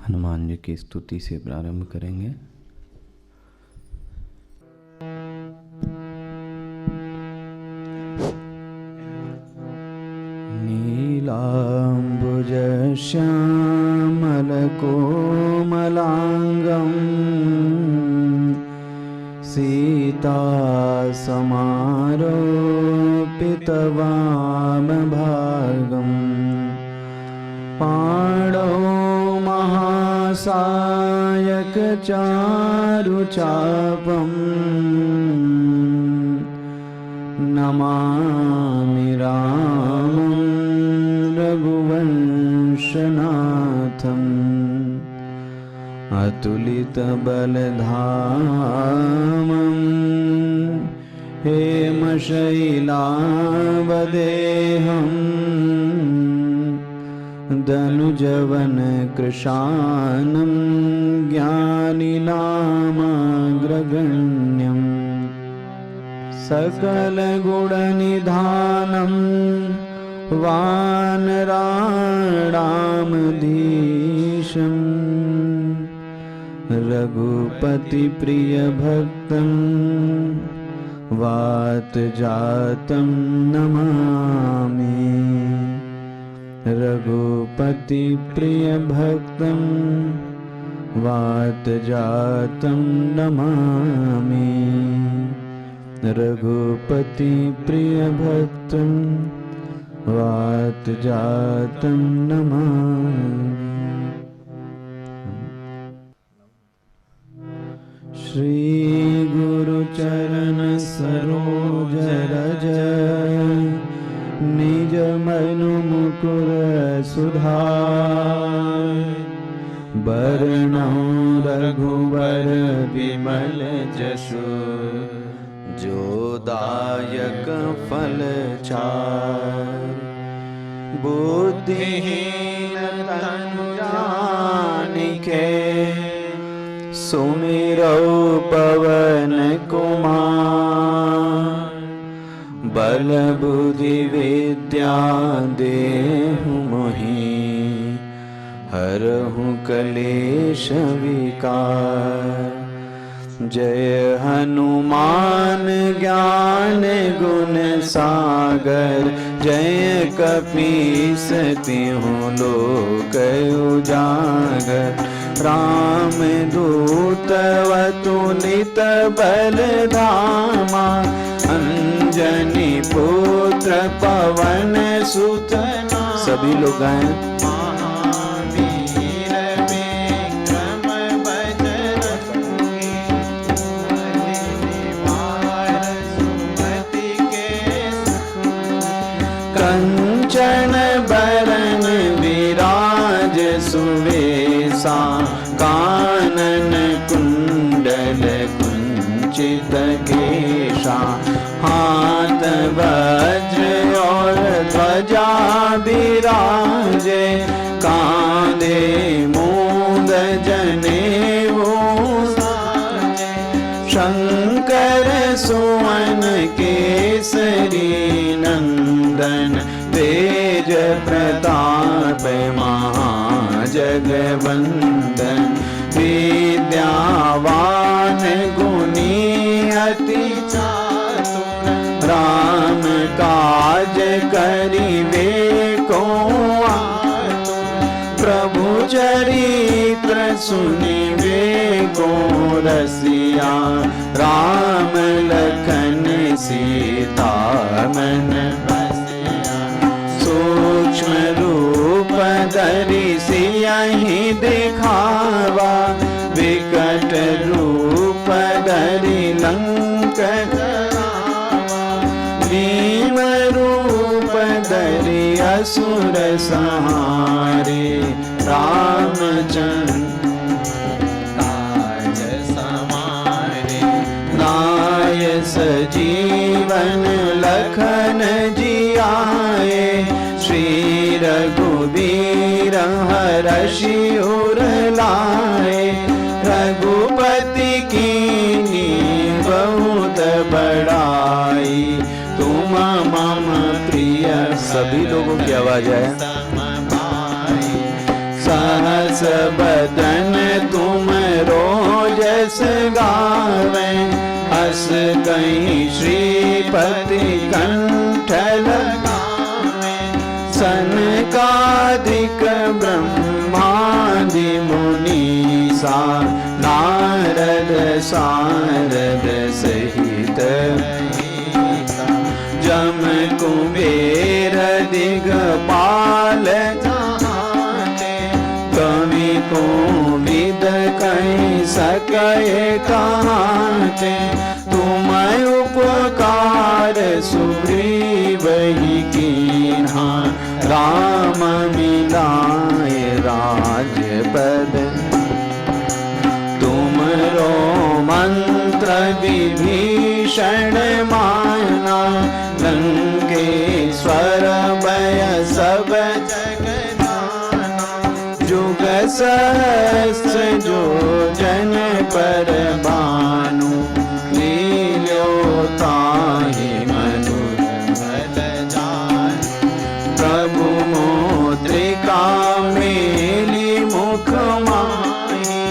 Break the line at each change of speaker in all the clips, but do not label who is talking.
हनुमान जी की स्तुति से प्रारंभ करेंगे। नीलाम्बुज श्यामल कोमलांगं सीता समारोपितवामभागं पाणौ महासायक चारुचापं नमामि रामं रघुवंशनाथम् अतुलितबलधामं हेमशैलावदेहं दनुजवन कृशानं ज्ञानिनामाग्रगण्यं सकलगुणनिधानं वानराणामधीशं रघुपतिप्रियभक्तं वातजातं नमामि। रघुपतिप्रियभक्तं वातजातं नमामि। रघुपतिप्रियभक्तं वातजातं नमामि। श्री गुरुचरण सरोज रज निज मनु मुकुर सुधार बरनौ रघुवर विमल जसु जो दायक फल चार बुद्धिहीन तनु जानिके सुमिरौ पवन कुमार बल बुद्धि विद्या देहु मोहि हरहु कलेश विकार। जय हनुमान ज्ञान गुण सागर जय कपीस तिहु लोक उजागर। राम दूत अतुलित बल धामा अंजनी पुत्र पवन सुत नामा। सभी लोग गाएं। महावीर विक्रम बजरंगी निवार सुमति के कंचन बरन विराज सुवेशा कानन कुंडल कुंचित केशा हाथ वज्र और ध्वजा विराजे कांधे मूंद जनेऊ साजे। शंकर सुवन केसरी नंदन तेज प्रताप महाजगवंदन विद्यावान गुणी अति चातुर राम काज करिबे को आतुर। प्रभु चरित्र सुनिबे को रसिया राम लखन सीता मन बसिया। सूक्ष्म रूप धरि सियहि दिखावा विकट रूप धरि लंक जरावा। भीम रूप धरि असुर संहारे रामचंद्र काज समारे। नाय सजीवन लखन जियाए श्री रघुबीर हरषि उर लाए। रघुपति कीन्ही बहुत बड़ाई तुम मम प्रिय। सभी लोगों की आवाज है। सह दास बदन तुम रोजस गावे, हस कहीं श्रीपति कंठ लगावे। सनकादिक ब्रह्मादि मुनीसा, नारद सारद सहित जम कुबेर दिगपाल जहाते, कवि कोविद कहीं सके कहाते। तुम उपकार सुग्रीव ही कीन्हा, राम मिलाए राजपद। तुमरो मंत्र विभीषण माना, लंकेश्वर भय सब जग जाना। जुग सहस्र जो जन पर भानु, लील्यो ताहि मधुर जानु। प्रभु मुद्रिका मेली मुख माही,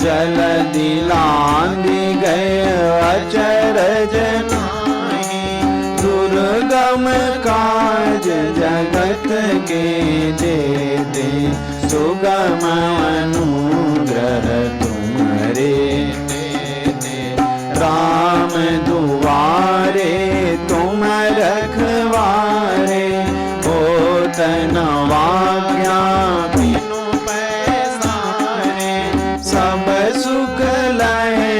जलधि लांघि गए अचरज नाहि। दुर्गम काज जगत के जेते, सुगम अनुग्रह तुम्हारे देते। राम दुआरे तुम रखवारे, होत न आज्ञा बिनु पैसारे। सब सुख लहे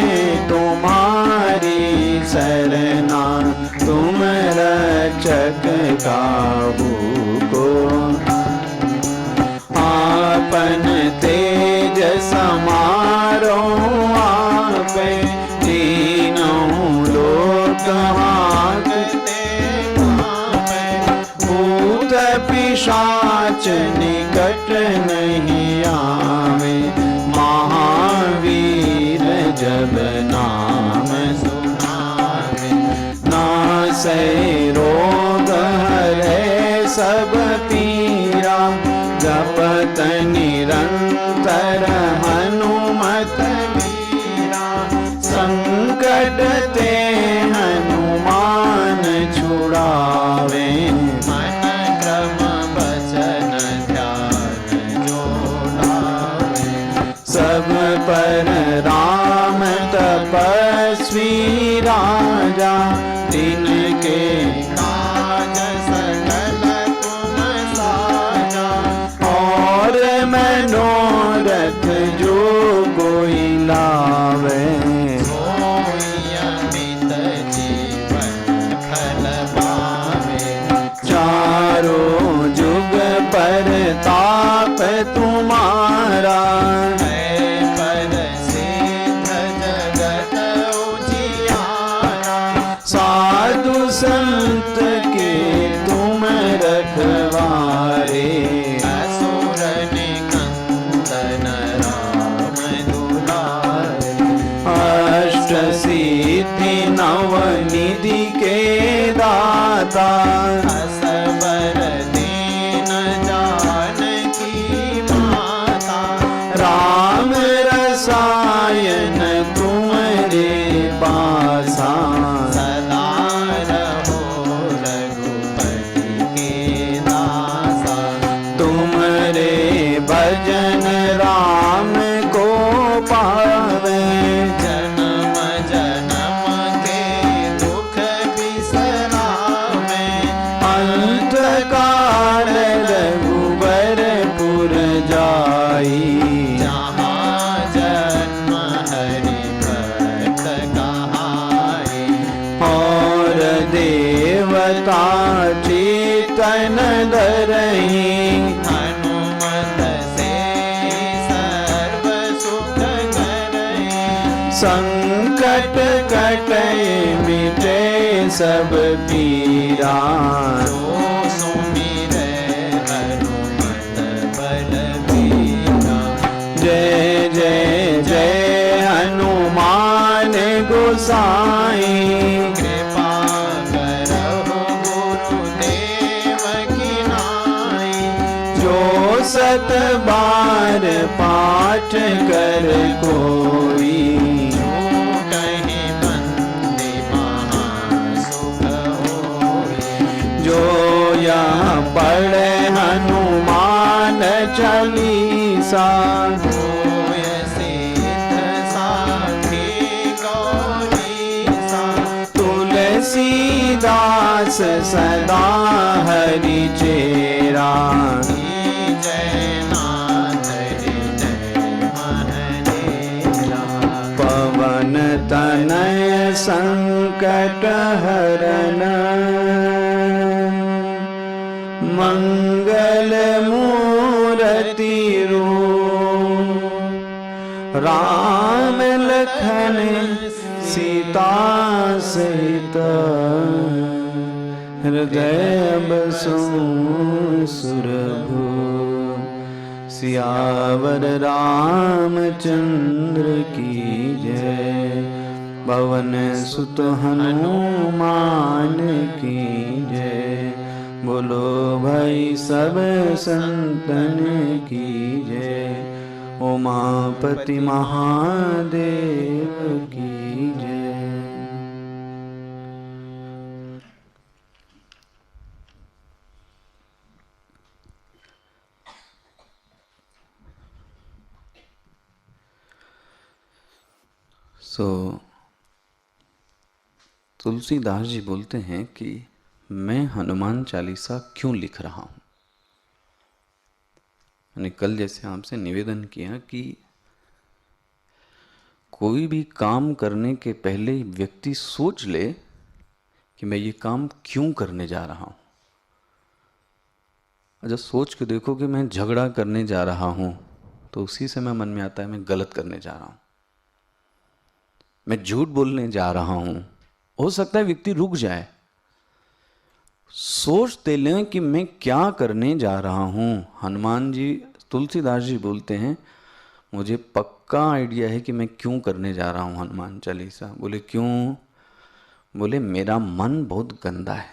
तुम्हारी सरना, तुम रक्षक काहू को। आपन तेज समारो आपे, तीनों लोक हांकते कांपे। भूत पिशाच निकट नहीं आवे, महावीर जब नाम सुनावे। नासै रोग हरै सब पीरा, जपत निरंतर हनुमत वीरा। संकट ते हनुमान छुड़ावे, मन क्रम वचन ध्यान जोड़ावे। सब पर राम तपस्वी राजा, तिनके काज सकल तुम साजा। और मनोरथ जो कोई लावे, सोई अमित जीवन फल पावे। चारों जुग पर ताप तुम्हारा, पर सिद्ध जगत उजियारा। साधु संत के तुम रखवारे, असुर निकंदन राम दुलारे। अष्ट सिद्धि नव निधि के दाता, असबर दीन जानकी माता। राम रसायन तुम्हारे पासा, सदा रहो रघुपति के दासा। तुम्हारे भजन राम को पावे, जन्म जन्म के दुख बिसरावे। अंत काल रघुबरपुर जाई, जहाँ जन्म हरि भक्त कहाई। और देवता चेतन धरहि, हनुमत से सर्व सुख करहि। संकट कटे मिटे सब पीरा, जो सुमिरै हनुमत बलबीरा। जय जय जय हनुमान गोसाई, कृपा करहु गुरुदेव की नाई। जो सत बार पाठ कर कोई,
कहे बंदे महासुख होई।
जो यह पढ़े हनुमान चालीसा,
होय सिद्ध साखी गौरीसा।
तुलसीदास सदा हरि चेरा,
जय नाथ हृदय महनेरा।
पवन तनय संकट हरन, मंगल मूर्ति रूप, राम लखन सीता सहित, हृदय बसु सुरभूप। सियावर रामचंद्र की जय, पवन सुत हनुमान की जय। बोलो भाई सब संतन की जय, उमापति महादेव की जय। तुलसीदास जी बोलते हैं कि मैं हनुमान चालीसा क्यों लिख रहा हूं। मैंने कल जैसे आपसे निवेदन किया कि कोई भी काम करने के पहले व्यक्ति सोच ले कि मैं ये काम क्यों करने जा रहा हूं। जब सोच के देखो कि मैं झगड़ा करने जा रहा हूं तो उसी समय मन में आता है मैं गलत करने जा रहा हूं, मैं झूठ बोलने जा रहा हूं। हो सकता है व्यक्ति रुक जाए, सोचते लें कि मैं क्या करने जा रहा हूं। हनुमान जी, तुलसीदास जी बोलते हैं मुझे पक्का आइडिया है कि मैं क्यों करने जा रहा हूं हनुमान चालीसा। बोले क्यों? बोले मेरा मन बहुत गंदा है।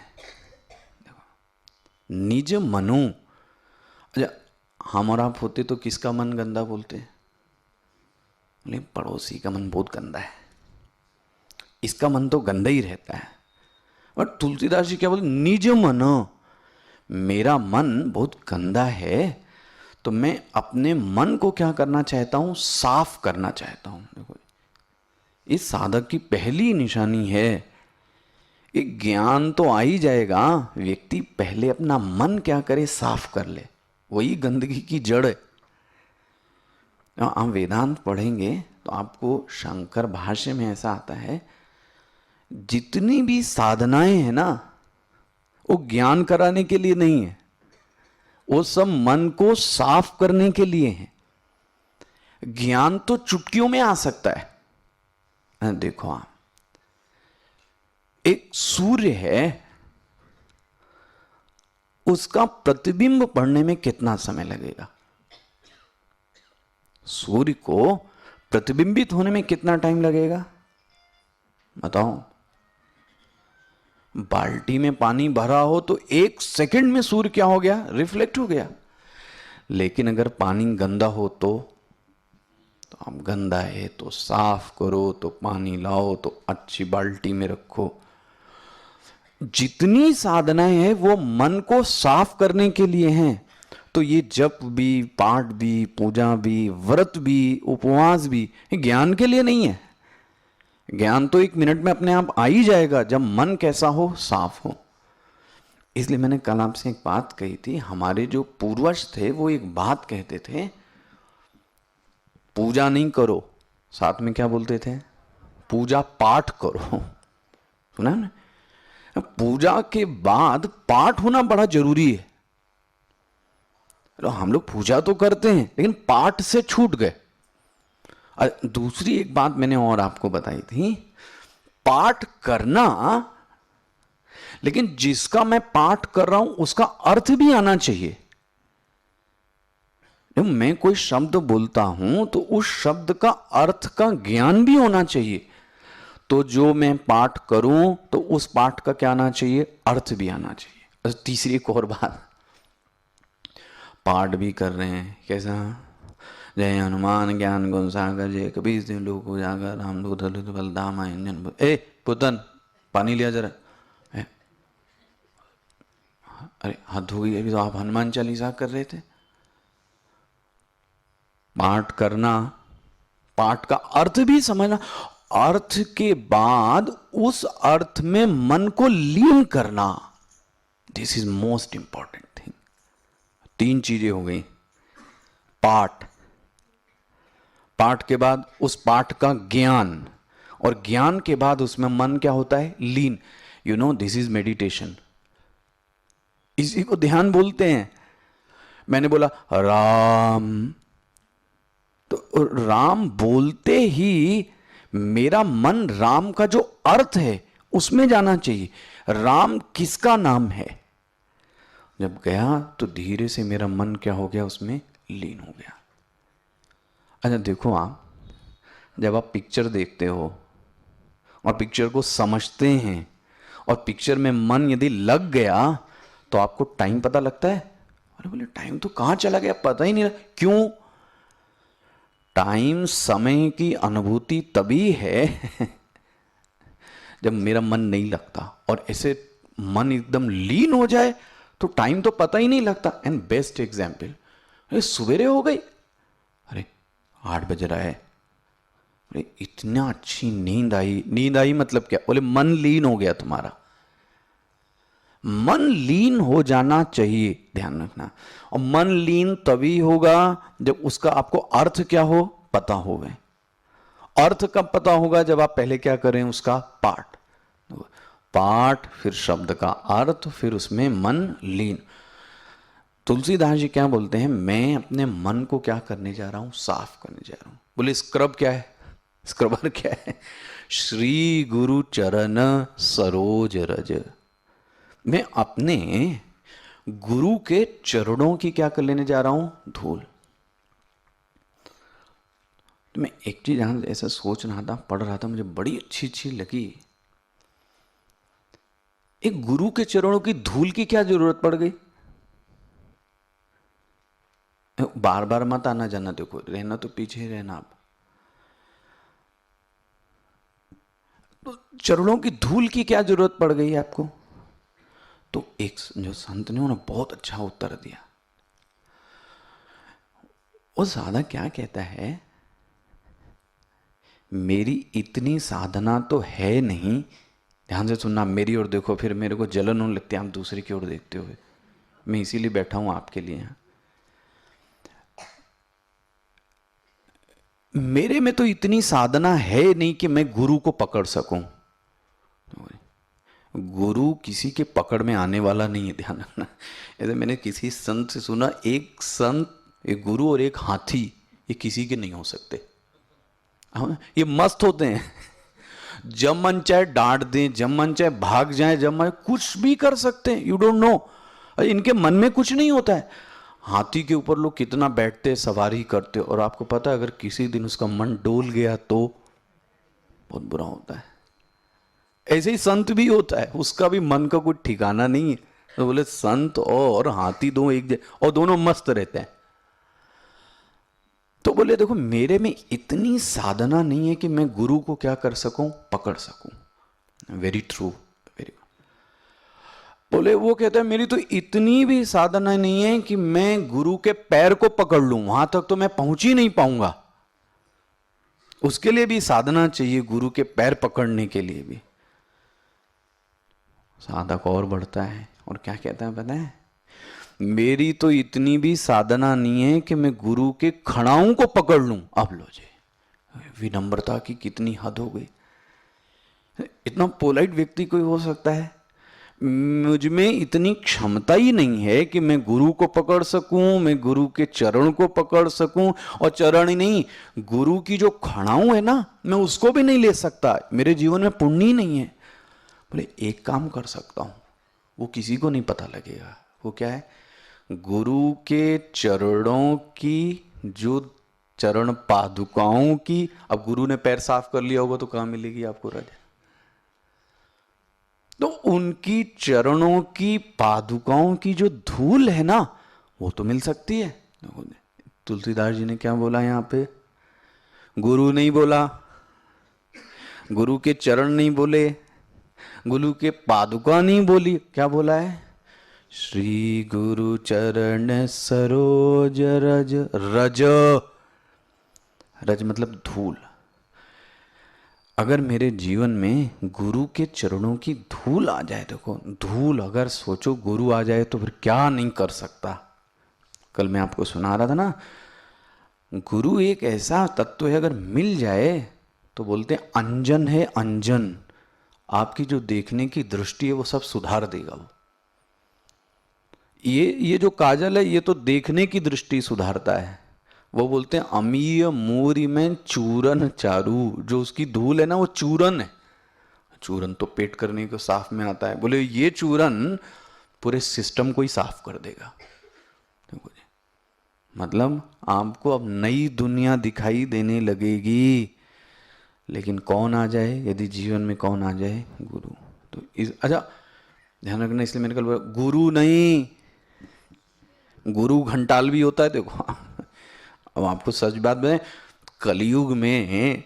निज मनु, अच्छा हम और आप होते तो किसका मन गंदा बोलते हैं? बोले पड़ोसी का मन बहुत गंदा है, इसका मन तो गंदा ही रहता है। और तुलसीदास जी क्या बोले? निज मन, मेरा मन बहुत गंदा है तो मैं अपने मन को क्या करना चाहता हूं? साफ करना चाहता हूं। देखो इस साधक की पहली निशानी है। एक ज्ञान तो आ ही जाएगा, व्यक्ति पहले अपना मन क्या करे? साफ कर ले। वही गंदगी की जड़ है। आप वेदांत पढ़ेंगे तो आपको शंकर भाष्य में ऐसा आता है जितनी भी साधनाएं हैं ना वो ज्ञान कराने के लिए नहीं है, वो सब मन को साफ करने के लिए है। ज्ञान तो चुटकियों में आ सकता है। देखो आप, एक सूर्य है, उसका प्रतिबिंब पड़ने में कितना समय लगेगा? सूर्य को प्रतिबिंबित होने में कितना टाइम लगेगा बताओ? बाल्टी में पानी भरा हो तो 1 सेकंड में सूर्य क्या हो गया? रिफ्लेक्ट हो गया। लेकिन अगर पानी गंदा हो तो आप गंदा है तो साफ करो, तो पानी लाओ तो अच्छी बाल्टी में रखो। जितनी साधनाएं हैं वो मन को साफ करने के लिए हैं। तो ये जप भी, पाठ भी, पूजा भी, व्रत भी, उपवास भी ज्ञान के लिए नहीं है। ज्ञान तो 1 मिनट में अपने आप आ ही जाएगा जब मन कैसा हो? साफ हो। इसलिए मैंने कल आपसे एक बात कही थी, हमारे जो पूर्वज थे वो एक बात कहते थे, पूजा नहीं करो, साथ में क्या बोलते थे? पूजा पाठ करो। सुना ना? पूजा के बाद पाठ होना बड़ा जरूरी है। हम लोग पूजा तो करते हैं लेकिन पाठ से छूट गए। दूसरी एक बात मैंने और आपको बताई थी, पाठ करना, लेकिन जिसका मैं पाठ कर रहा हूं उसका अर्थ भी आना चाहिए। जब मैं कोई शब्द बोलता हूं तो उस शब्द का अर्थ का ज्ञान भी होना चाहिए। तो जो मैं पाठ करूं तो उस पाठ का क्या आना चाहिए? अर्थ भी आना चाहिए। तीसरी एक और बात, पाठ भी कर रहे हैं कैसा? जय हनुमान ज्ञान गुण सागर जय कबीर सिंह लोक उजागर रामदूत ललित बलदाम अंजन ए पुतन पानी लिया जरा। अरे हाथ धो गई, अभी तो आप हनुमान चालीसा कर रहे थे। पाठ करना, पाठ का अर्थ भी समझना, अर्थ के बाद उस अर्थ में मन को लीन करना, this is most important thing. 3 चीजें हो गई, पाठ, पाठ के बाद उस पाठ का ज्ञान, और ज्ञान के बाद उसमें मन क्या होता है, लीन। You know this is meditation, इसी को ध्यान बोलते हैं। मैंने बोला राम, तो राम बोलते ही मेरा मन राम का जो अर्थ है उसमें जाना चाहिए। राम किसका नाम है? जब गया तो धीरे से मेरा मन क्या हो गया, उसमें लीन हो गया। अच्छा देखो, आप जब आप पिक्चर देखते हो और पिक्चर को समझते हैं और पिक्चर में मन यदि लग गया तो आपको टाइम पता लगता है? अरे बोले टाइम तो कहां चला गया, पता ही नहीं लगा। क्यों? टाइम, समय की अनुभूति तभी है जब मेरा मन नहीं लगता, और ऐसे मन एकदम लीन हो जाए तो टाइम तो पता ही नहीं लगता। एंड बेस्ट एग्जाम्पल, अरे सवेरे हो गई, अरे 8 बज रहा है, अरे इतना अच्छी नींद आई। नींद आई मतलब क्या? बोले मन लीन हो गया तुम्हारा। मन लीन हो जाना चाहिए, ध्यान रखना। और मन लीन तभी होगा जब उसका आपको अर्थ क्या हो, पता होवे। अर्थ कब पता होगा? जब आप पहले क्या करें, उसका पाठ, पाठ फिर शब्द का अर्थ, फिर उसमें मन लीन। तुलसीदास जी क्या बोलते हैं, मैं अपने मन को क्या करने जा रहा हूं, साफ करने जा रहा हूं। बोले स्क्रब क्या है, स्क्रबर क्या है? श्री गुरु चरण सरोज रज। मैं अपने गुरु के चरणों की क्या कर लेने जा रहा हूं, धूल। तो मैं एक चीज यहां ऐसा सोच रहा था, पढ़ रहा था, मुझे बड़ी अच्छी अच्छी लगी। एक गुरु के चरणों की धूल की क्या जरूरत पड़ गई? बार बार मत आना जाना, देखो रहना तो पीछे ही रहना आप। तो चरणों की धूल की क्या जरूरत पड़ गई आपको? तो एक जो संत ने उन्होंने बहुत अच्छा उत्तर दिया। वो साधा क्या कहता है, मेरी इतनी साधना तो है नहीं, ध्यान से सुनना, मेरी ओर देखो, फिर मेरे को जलन होने लगती है आप दूसरे की ओर देखते हुए। मैं इसीलिए बैठा हूं आपके लिए यहां। मेरे में तो इतनी साधना है नहीं कि मैं गुरु को पकड़ सकूं। गुरु किसी के पकड़ में आने वाला नहीं है, ध्यान रखना। ऐसे मैंने किसी संत से सुना, एक संत, एक गुरु और एक हाथी, ये किसी के नहीं हो सकते। ये मस्त होते हैं, जब मन चाहे डांट दें, जब मन चाहे भाग जाए, जब मन कुछ भी कर सकते हैं। यू डोंट नो, इनके मन में कुछ नहीं होता है। हाथी के ऊपर लोग कितना बैठते, सवारी करते, और आपको पता है अगर किसी दिन उसका मन डोल गया तो बहुत बुरा होता है। ऐसे ही संत भी होता है, उसका भी मन का कुछ ठिकाना नहीं है। तो बोले संत और हाथी दो एक और दोनों मस्त रहते हैं। तो बोले देखो मेरे में इतनी साधना नहीं है कि मैं गुरु को क्या कर सकूं, पकड़ सकूं। Very true, very. बोले वो कहता है मेरी तो इतनी भी साधना नहीं है कि मैं गुरु के पैर को पकड़ लूं, वहां तक तो मैं पहुंच ही नहीं पाऊंगा। उसके लिए भी साधना चाहिए, गुरु के पैर पकड़ने के लिए भी। साधक और बढ़ता है और क्या कहता है पता है, मेरी तो इतनी भी साधना नहीं है कि मैं गुरु के खड़ाओं को पकड़ लूं। अब लो जी, विनम्रता की कितनी हद हो गई। इतना पोलाइट व्यक्ति कोई हो सकता है? मुझ में इतनी क्षमता ही नहीं है कि मैं गुरु को पकड़ सकूं, मैं गुरु के चरण को पकड़ सकूं, और चरण ही नहीं, गुरु की जो खड़ाऊं है ना, मैं उसको भी नहीं ले सकता। मेरे जीवन में पुण्य ही नहीं है। बोले एक काम कर सकता हूं, वो किसी को नहीं पता लगेगा। वो क्या है? गुरु के चरणों की जो चरण पादुकाओं की, अब गुरु ने पैर साफ कर लिया होगा तो कहां मिलेगी आपको राजा? तो उनकी चरणों की पादुकाओं की जो धूल है ना, वो तो मिल सकती है। तुलसीदास जी ने क्या बोला यहाँ पे? गुरु नहीं बोला, गुरु के चरण नहीं बोले, गुरु के पादुका नहीं बोली, क्या बोला है? श्री गुरु चरण सरोज रज। रज, रज मतलब धूल। अगर मेरे जीवन में गुरु के चरणों की धूल आ जाए, देखो धूल, अगर सोचो गुरु आ जाए तो फिर क्या नहीं कर सकता। कल मैं आपको सुना रहा था ना, गुरु एक ऐसा तत्व है, अगर मिल जाए तो बोलते हैं अंजन है अंजन, आपकी जो देखने की दृष्टि है वो सब सुधार देगा वो। ये जो काजल है ये तो देखने की दृष्टि सुधारता है। वो बोलते हैं अमीय मूरी में चूरन चारू, जो उसकी धूल है ना वो चूरन है। चूरन तो पेट करने को साफ में आता है, बोले ये चूरन पूरे सिस्टम को ही साफ कर देगा। मतलब आपको अब नई दुनिया दिखाई देने लगेगी, लेकिन कौन आ जाए? यदि जीवन में कौन आ जाए? गुरु। तो अच्छा ध्यान रखना, इसलिए मैंने कल बोला गुरु नहीं, गुरु घंटाल भी होता है। देखो अब आपको सच बात बताएं, कलयुग में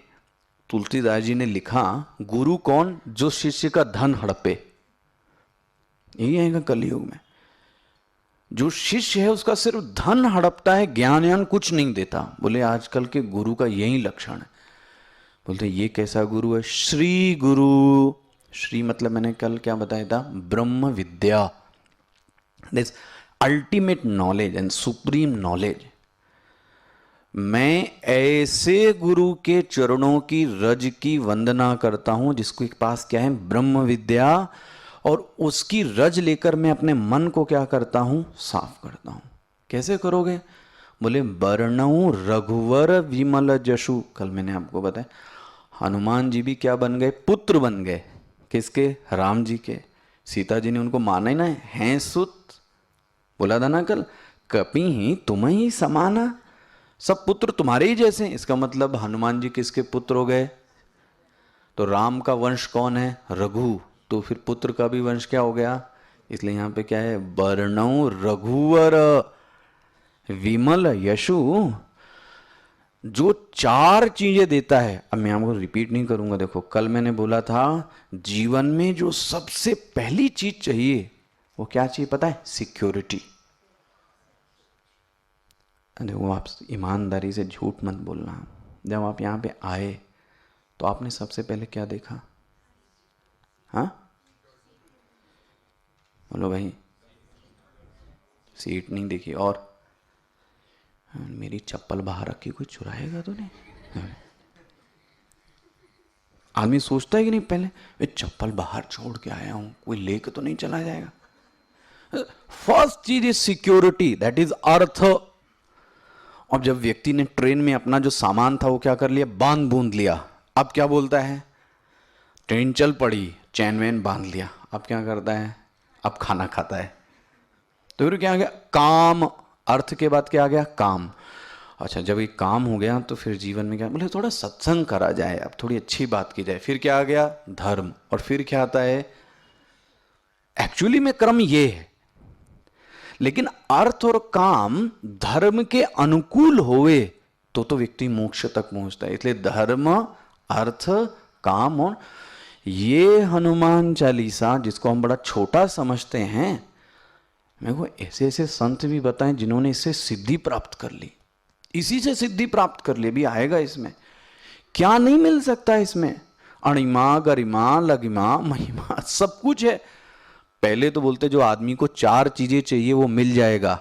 तुलसीदास जी ने लिखा गुरु कौन? जो शिष्य का धन हड़पे। यही आएगा कलयुग में। जो शिष्य है उसका सिर्फ धन हड़पता है, ज्ञान यान कुछ नहीं देता। बोले आजकल के गुरु का यही लक्षण है। बोलते ये कैसा गुरु है? श्री गुरु। श्री मतलब मैंने कल क्या बताया था? ब्रह्म विद्या, this ultimate knowledge and supreme knowledge. मैं ऐसे गुरु के चरणों की रज की वंदना करता हूं जिसके पास क्या है? ब्रह्म विद्या, और उसकी रज लेकर मैं अपने मन को क्या करता हूं? साफ करता हूं। कैसे करोगे? बोले वर्णऊ रघुवर विमल जशु। कल मैंने आपको बताया हनुमान जी भी क्या बन गए? पुत्र बन गए। किसके? राम जी के। सीता जी ने उनको माना ही ना, हैं सुत, बोला था ना कल, कपि ही तुम ही समाना, सब पुत्र तुम्हारे ही जैसे। इसका मतलब हनुमान जी किसके पुत्र हो गए? तो राम का वंश कौन है? रघु। तो फिर पुत्र का भी वंश क्या हो गया? इसलिए यहां पे क्या है? वर्णौ रघुवर विमल यशु। जो चार चीजें देता है, अब मैं आपको रिपीट नहीं करूंगा। देखो कल मैंने बोला था जीवन में जो सबसे पहली चीज चाहिए वो क्या चाहिए पता है? सिक्योरिटी। देखो आप ईमानदारी से झूठ मत बोलना। जब आप यहां पे आए तो आपने सबसे पहले क्या देखा? हाँ बोलो भाई। सीट नहीं देखी, और मेरी चप्पल बाहर रखी, कोई चुराएगा तो नहीं? आदमी सोचता है कि नहीं पहले, ये चप्पल बाहर छोड़ के आया हूं, कोई लेके तो नहीं चला जाएगा। फर्स्ट चीज is security, that is earth. अब जब व्यक्ति ने ट्रेन में अपना जो सामान था वो क्या कर लिया? बांध बूंद लिया। अब क्या बोलता है? ट्रेन चल पड़ी, चैन वैन बांध लिया। अब क्या करता है? अब खाना खाता है। तो फिर क्या आ गया? काम। अर्थ के बाद क्या आ गया? काम। अच्छा जब ये काम हो गया तो फिर जीवन में क्या? बोले थोड़ा सत्संग करा जाए, अब थोड़ी अच्छी बात की जाए। फिर क्या आ गया? धर्म। और फिर क्या आता है? एक्चुअली में क्रम ये है, लेकिन अर्थ और काम धर्म के अनुकूल होवे तो व्यक्ति मोक्ष तक पहुंचता है। इसलिए धर्म, अर्थ, काम। और ये हनुमान चालीसा जिसको हम बड़ा छोटा समझते हैं, मेरे को ऐसे ऐसे संत भी बताएं जिन्होंने इससे सिद्धि प्राप्त कर ली। इसी से सिद्धि प्राप्त कर ली। भी आएगा इसमें क्या नहीं मिल सकता? इसमें अणिमा, गरिमा, लगिमा, महिमा सब कुछ है। पहले तो बोलते जो आदमी को चार चीजें चाहिए वो मिल जाएगा।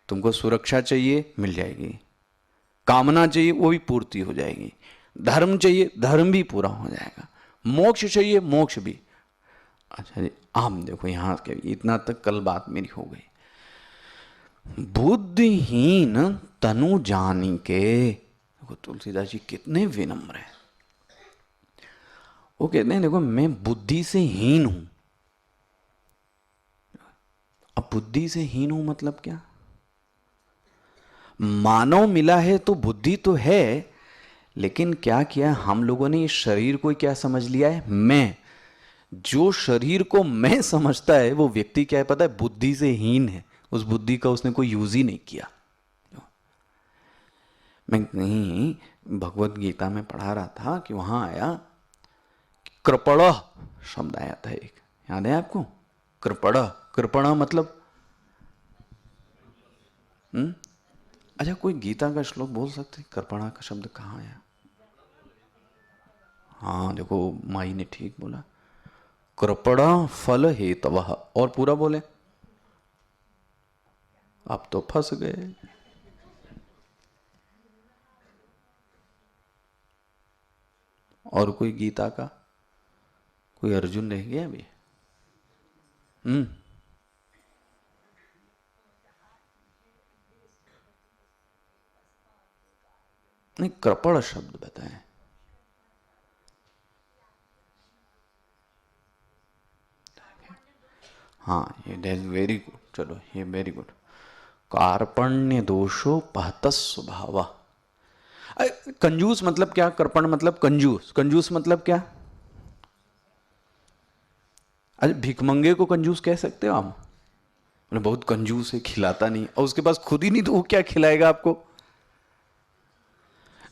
तुमको सुरक्षा चाहिए, मिल जाएगी। कामना चाहिए, वो भी पूर्ति हो जाएगी। धर्म चाहिए, धर्म भी पूरा हो जाएगा। मोक्ष चाहिए, मोक्ष भी। अच्छा जी, आप देखो यहां के इतना तक कल बात मेरी हो गई। बुद्धिहीन तनु जानी के। देखो तुलसीदास जी कितने विनम्र है। वो कहते हैं देखो मैं बुद्धि से हीन हूं। अब बुद्धि से हीन हूं मतलब क्या? मानव मिला है तो बुद्धि तो है, लेकिन क्या किया हम लोगों ने? इस शरीर को क्या समझ लिया है? मैं। जो शरीर को मैं समझता है वो व्यक्ति क्या है पता है? बुद्धि से हीन है। उस बुद्धि का उसने कोई यूज ही नहीं किया। मैं कहीं भगवत गीता में पढ़ा रहा था कि वहां आया कृपण शब्द आया था एक, याद है आपको? कृपण, कृपण मतलब अच्छा कोई गीता का श्लोक बोल सकते? कृपणा का शब्द कहाँ आया? हाँ देखो माई ने ठीक बोला, कृपणा फल हेतवः। और पूरा बोले, आप तो फंस गए। और कोई गीता का, कोई अर्जुन रह गया अभी? नहीं, कृपण शब्द बताएं। हाँ ये वेरी गुड, चलो ये वेरी गुड। कार्पण्य दोषो पहत स्वभाव। कंजूस मतलब क्या? कृपण मतलब कंजूस, कंजूस मतलब क्या? अरे भिखमंगे को कंजूस कह सकते हो आप? बोले बहुत कंजूस है, खिलाता नहीं, और उसके पास खुद ही नहीं तो वो क्या खिलाएगा आपको?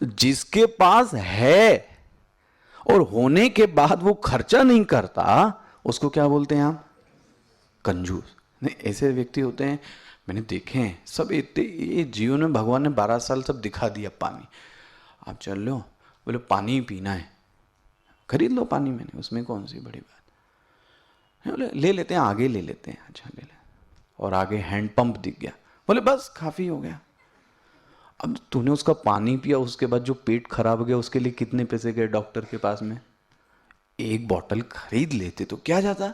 जिसके पास है और होने के बाद वो खर्चा नहीं करता, उसको क्या बोलते हैं आप? कंजूस। नहीं, ऐसे व्यक्ति होते हैं, मैंने देखे हैं सब इतने, ये जीवन में भगवान ने 12 साल सब दिखा दिया। पानी आप चल लो, बोले पानी पीना है, खरीद लो पानी, मैंने उसमें कौन सी बड़ी बात। बोले ले लेते हैं, आगे ले लेते हैं, अच्छा ले ले, और आगे हैंडपंप दिख गया, बोले बस काफी हो गया। अब तूने उसका पानी पिया, उसके बाद जो पेट खराब हो गया उसके लिए कितने पैसे गए डॉक्टर के पास में? एक बोतल खरीद लेते तो क्या जाता।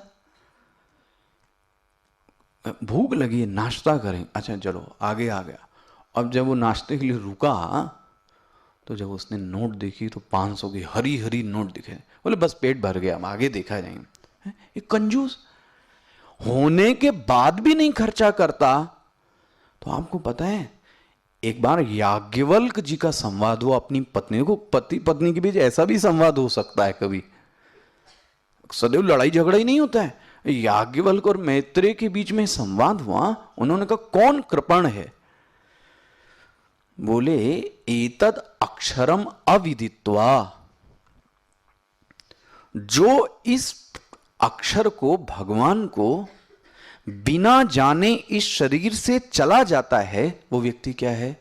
भूख लगी है, नाश्ता करें, अच्छा चलो आगे आ गया। अब जब वो नाश्ते के लिए रुका तो जब उसने नोट देखी तो 500 की हरी हरी नोट दिखे, बोले बस पेट भर गया, अब आगे देखा जाएंगे। एक कंजूस होने के बाद भी नहीं खर्चा करता। तो आपको पता है एक बार याज्ञवल्क जी का संवाद हुआ अपनी पत्नी को, पति पत्नी के बीच ऐसा भी संवाद हो सकता है कभी, सदैव लड़ाई झगड़ा ही नहीं होता है। याज्ञवल्क और मैत्रेय के बीच में संवाद हुआ, उन्होंने कहा कौन कृपण है? बोले एतद अक्षरम अविदित्वा, जो इस अक्षर को, भगवान को बिना जाने इस शरीर से चला जाता है, वो व्यक्ति क्या है?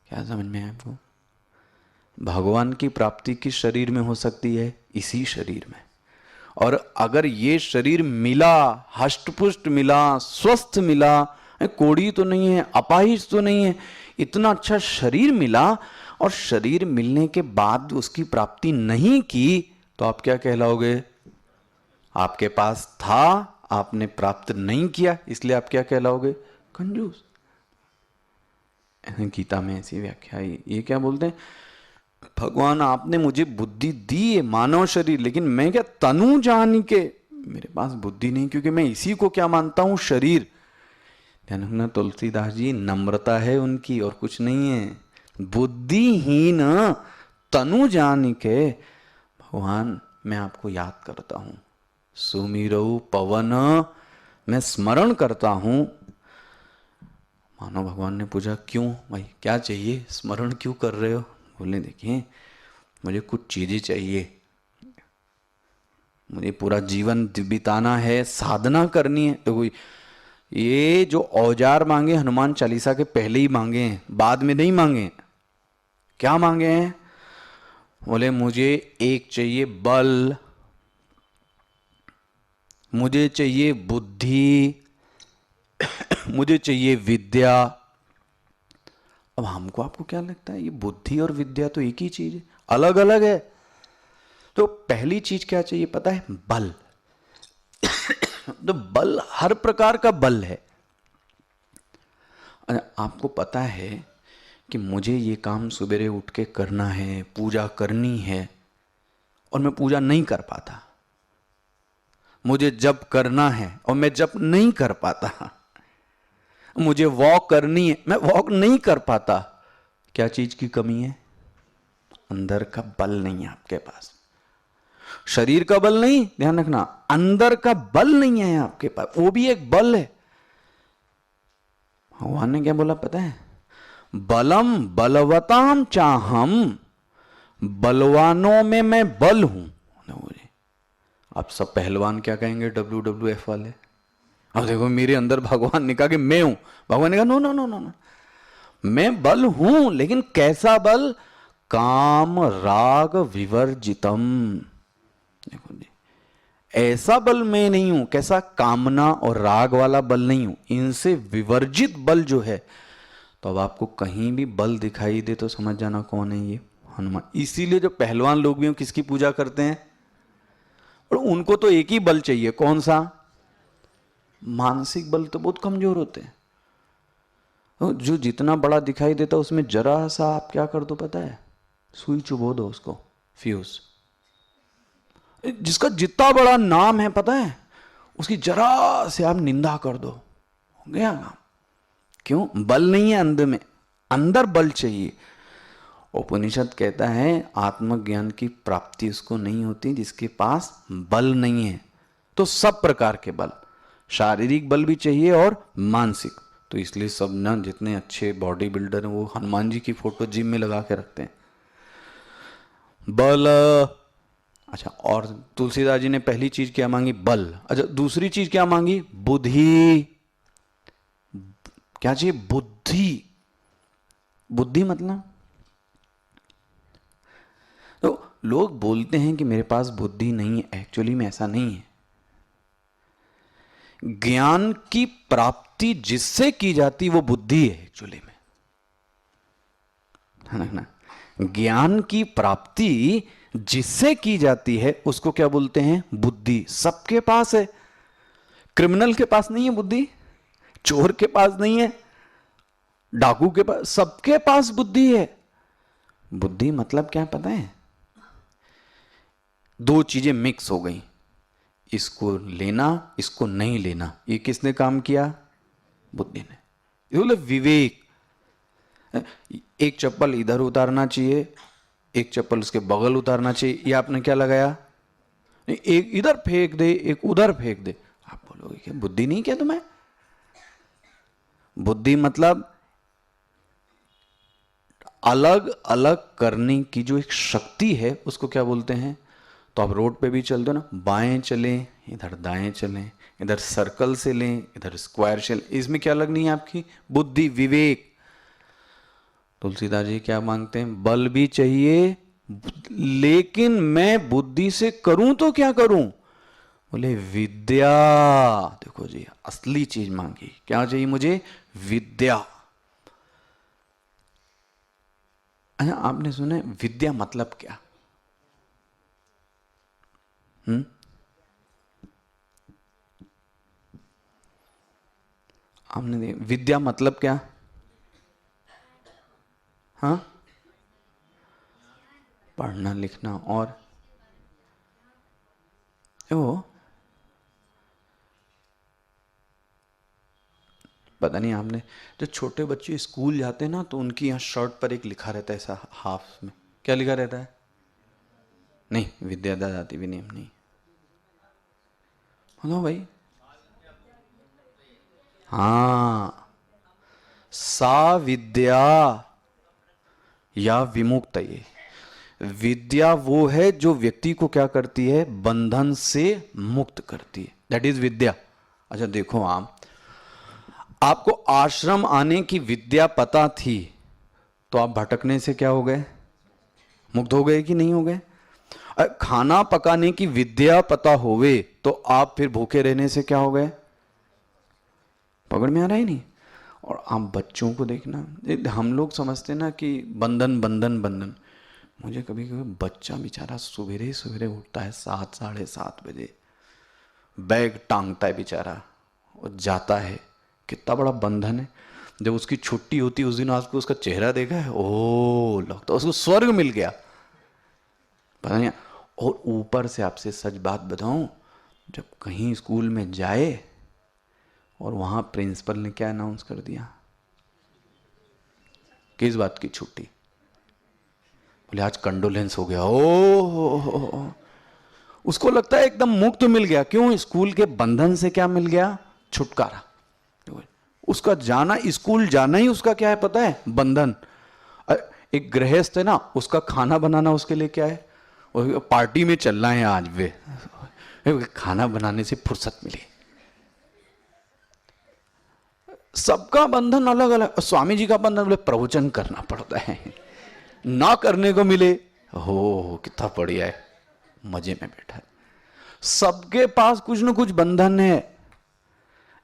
क्या समझ में आया आपको? भगवान की प्राप्ति किस शरीर में हो सकती है? इसी शरीर में। और अगर ये शरीर मिला, हष्टपुष्ट मिला, स्वस्थ मिला, कोड़ी तो नहीं है, अपाहिज तो नहीं है, इतना अच्छा शरीर मिला, और शरीर मिलने के बाद उसकी प्राप्ति नहीं की, तो आप क्या कहलाओगे? आपके पास था, आपने प्राप्त नहीं किया, इसलिए आप क्या कहलाओगे? कंजूस। गीता में ऐसी व्याख्या है। ये क्या बोलते हैं? भगवान आपने मुझे बुद्धि दी है, मानव शरीर, लेकिन मैं क्या तनु जान के, मेरे पास बुद्धि नहीं, क्योंकि मैं इसी को क्या मानता हूं? शरीर। ध्यान रखना तुलसीदास जी, नम्रता है उनकी और कुछ नहीं है। बुद्धिहीन तनु जान के भगवान मैं आपको याद करता हूं, सुमिरऊ पवन मैं स्मरण करता हूं। मानो भगवान ने पूछा क्यों भाई, क्या चाहिए, स्मरण क्यों कर रहे हो? बोले देखिए मुझे कुछ चीजें चाहिए, मुझे पूरा जीवन बिताना है, साधना करनी है। तो ये जो औजार मांगे हनुमान चालीसा के पहले ही मांगे हैं, बाद में नहीं मांगे। क्या मांगे हैं? बोले मुझे एक चाहिए बल, मुझे चाहिए बुद्धि, मुझे चाहिए विद्या। अब हमको आपको क्या लगता है ये बुद्धि और विद्या तो एक ही चीज है, अलग अलग है। तो पहली चीज क्या चाहिए पता है? बल। तो बल हर प्रकार का बल है। आपको पता है कि मुझे ये काम सवेरे उठ के करना है, पूजा करनी है, और मैं पूजा नहीं कर पाता। मुझे जप करना है और मैं जप नहीं कर पाता। मुझे वॉक करनी है, मैं वॉक नहीं कर पाता। क्या चीज की कमी है? अंदर का बल नहीं है आपके पास। शरीर का बल नहीं, ध्यान रखना, अंदर का बल नहीं है आपके पास, वो भी एक बल है। भगवान ने क्या बोला पता है? बलम बलवताम चाहम, बलवानों में मैं बल हूं। अब सब पहलवान क्या कहेंगे WWF वाले, अब देखो मेरे अंदर भगवान ने कहा कि मैं हूं, भगवान ने कहा no no no no no, मैं बल हूं, लेकिन कैसा बल? काम राग विवर्जितम। देखो जी, ऐसा बल मैं नहीं हूं, कैसा? कामना और राग वाला बल नहीं हूं, इनसे विवर्जित बल जो है। तो अब आपको कहीं भी बल दिखाई दे तो समझ जाना कौन है ये? हनुमान। इसीलिए जो पहलवान लोग भी हैं किसकी पूजा करते हैं? और उनको तो एक ही बल चाहिए, कौन सा? मानसिक बल तो बहुत कमजोर होते हैं। तो जो जितना बड़ा दिखाई देता उसमें जरा सा आप क्या कर दो पता है? सुई चुभो दो उसको, फ्यूज। जिसका जितना बड़ा नाम है पता है, उसकी जरा से आप निंदा कर दो, हो गया काम। क्यों? बल नहीं है अंदर में, अंदर बल चाहिए। उपनिषद कहता है आत्मज्ञान की प्राप्ति उसको नहीं होती जिसके पास बल नहीं है। तो सब प्रकार के बल, शारीरिक बल भी चाहिए और मानसिक। तो इसलिए सब ना जितने अच्छे बॉडी बिल्डर हैं वो हनुमान जी की फोटो जिम में लगा के रखते हैं। बल। अच्छा, और तुलसीदास जी ने पहली चीज क्या मांगी? बल। अच्छा, दूसरी चीज क्या मांगी? बुद्धि। क्या चाहिए? बुद्धि। बुद्धि मतलब, तो लोग बोलते हैं कि मेरे पास बुद्धि नहीं है, एक्चुअली में ऐसा नहीं है। ज्ञान की प्राप्ति जिससे की जाती वो बुद्धि है एक्चुअली में, है ना? ज्ञान की प्राप्ति जिससे की जाती है उसको क्या बोलते हैं? बुद्धि। सबके पास है। क्रिमिनल के पास नहीं है बुद्धि, चोर के पास नहीं है, डाकू के पास, सबके पास बुद्धि है। बुद्धि मतलब क्या पता है? दो चीजें मिक्स हो गई, इसको लेना इसको नहीं लेना। ये किसने काम किया? बुद्धि ने। ये बोले विवेक। एक चप्पल इधर उतारना चाहिए, एक चप्पल उसके बगल उतारना चाहिए, ये आपने क्या लगाया? एक इधर फेंक दे, एक उधर फेंक दे। आप बोलोगे क्या बुद्धि नहीं क्या तुम्हें? बुद्धि मतलब अलग अलग करने की जो एक शक्ति है उसको क्या बोलते हैं? तो आप रोड पे भी चलते हो ना, बाएं चलें इधर दाएं चलें, इधर सर्कल से लें इधर स्क्वायर से लें, इसमें क्या लगनी है आपकी? बुद्धि, विवेक। तुलसीदास जी क्या मांगते हैं? बल भी चाहिए, लेकिन मैं बुद्धि से करूं तो क्या करूं? बोले विद्या। देखो जी, असली चीज मांगी। क्या चाहिए मुझे? विद्या। अच्छा, आपने सुना है विद्या मतलब क्या? आपने विद्या मतलब क्या? हाँ, पढ़ना लिखना। और वो पता नहीं, आपने जो छोटे बच्चे स्कूल जाते हैं ना तो उनकी यहाँ शर्ट पर एक लिखा रहता है ऐसा हाफ में, क्या लिखा रहता है? नहीं, विद्या दाती भी नियम नहीं। बोलो भाई। हाँ, सा विद्या या विमुक्त। ये विद्या वो है जो व्यक्ति को क्या करती है? बंधन से मुक्त करती है, दैट इज विद्या। अच्छा देखो, आपको आश्रम आने की विद्या पता थी तो आप भटकने से क्या हो गए? मुक्त हो गए कि नहीं हो गए? खाना पकाने की विद्या पता होवे तो आप फिर भूखे रहने से क्या हो गए? पकड़ में आ रहा ही नहीं। और आप बच्चों को देखना, हम लोग समझते ना कि बंधन बंधन बंधन। मुझे कभी कभी बच्चा बेचारा सवेरे सवेरे उठता है 7 साढ़े 7 बजे, बैग टांगता है बेचारा और जाता है। कितना बड़ा बंधन है। जब उसकी छुट्टी होती है उस दिन आपको उसका चेहरा देखा है, ओ लगता है उसको स्वर्ग मिल गया, पता नहीं। और ऊपर से आपसे सच बात बताऊं, जब कहीं स्कूल में जाए और वहां प्रिंसिपल ने क्या अनाउंस कर दिया? किस बात की छुट्टी? बोले आज कंडोलेंस हो गया। ओ, उसको लगता है एकदम मुक्त मिल गया। क्यों? स्कूल के बंधन से क्या मिल गया? छुटकारा। उसका जाना, स्कूल जाना ही उसका क्या है पता है? बंधन। एक गृहस्थ है ना, उसका खाना बनाना उसके लिए क्या है? पार्टी में चलना है आज वे, खाना बनाने से फुर्सत मिली। सबका बंधन अलग अलग। स्वामी जी का बंधन बोले प्रवचन करना पड़ता है, ना करने को मिले हो कितना बढ़िया है, मजे में बैठा है। सबके पास कुछ न कुछ बंधन है।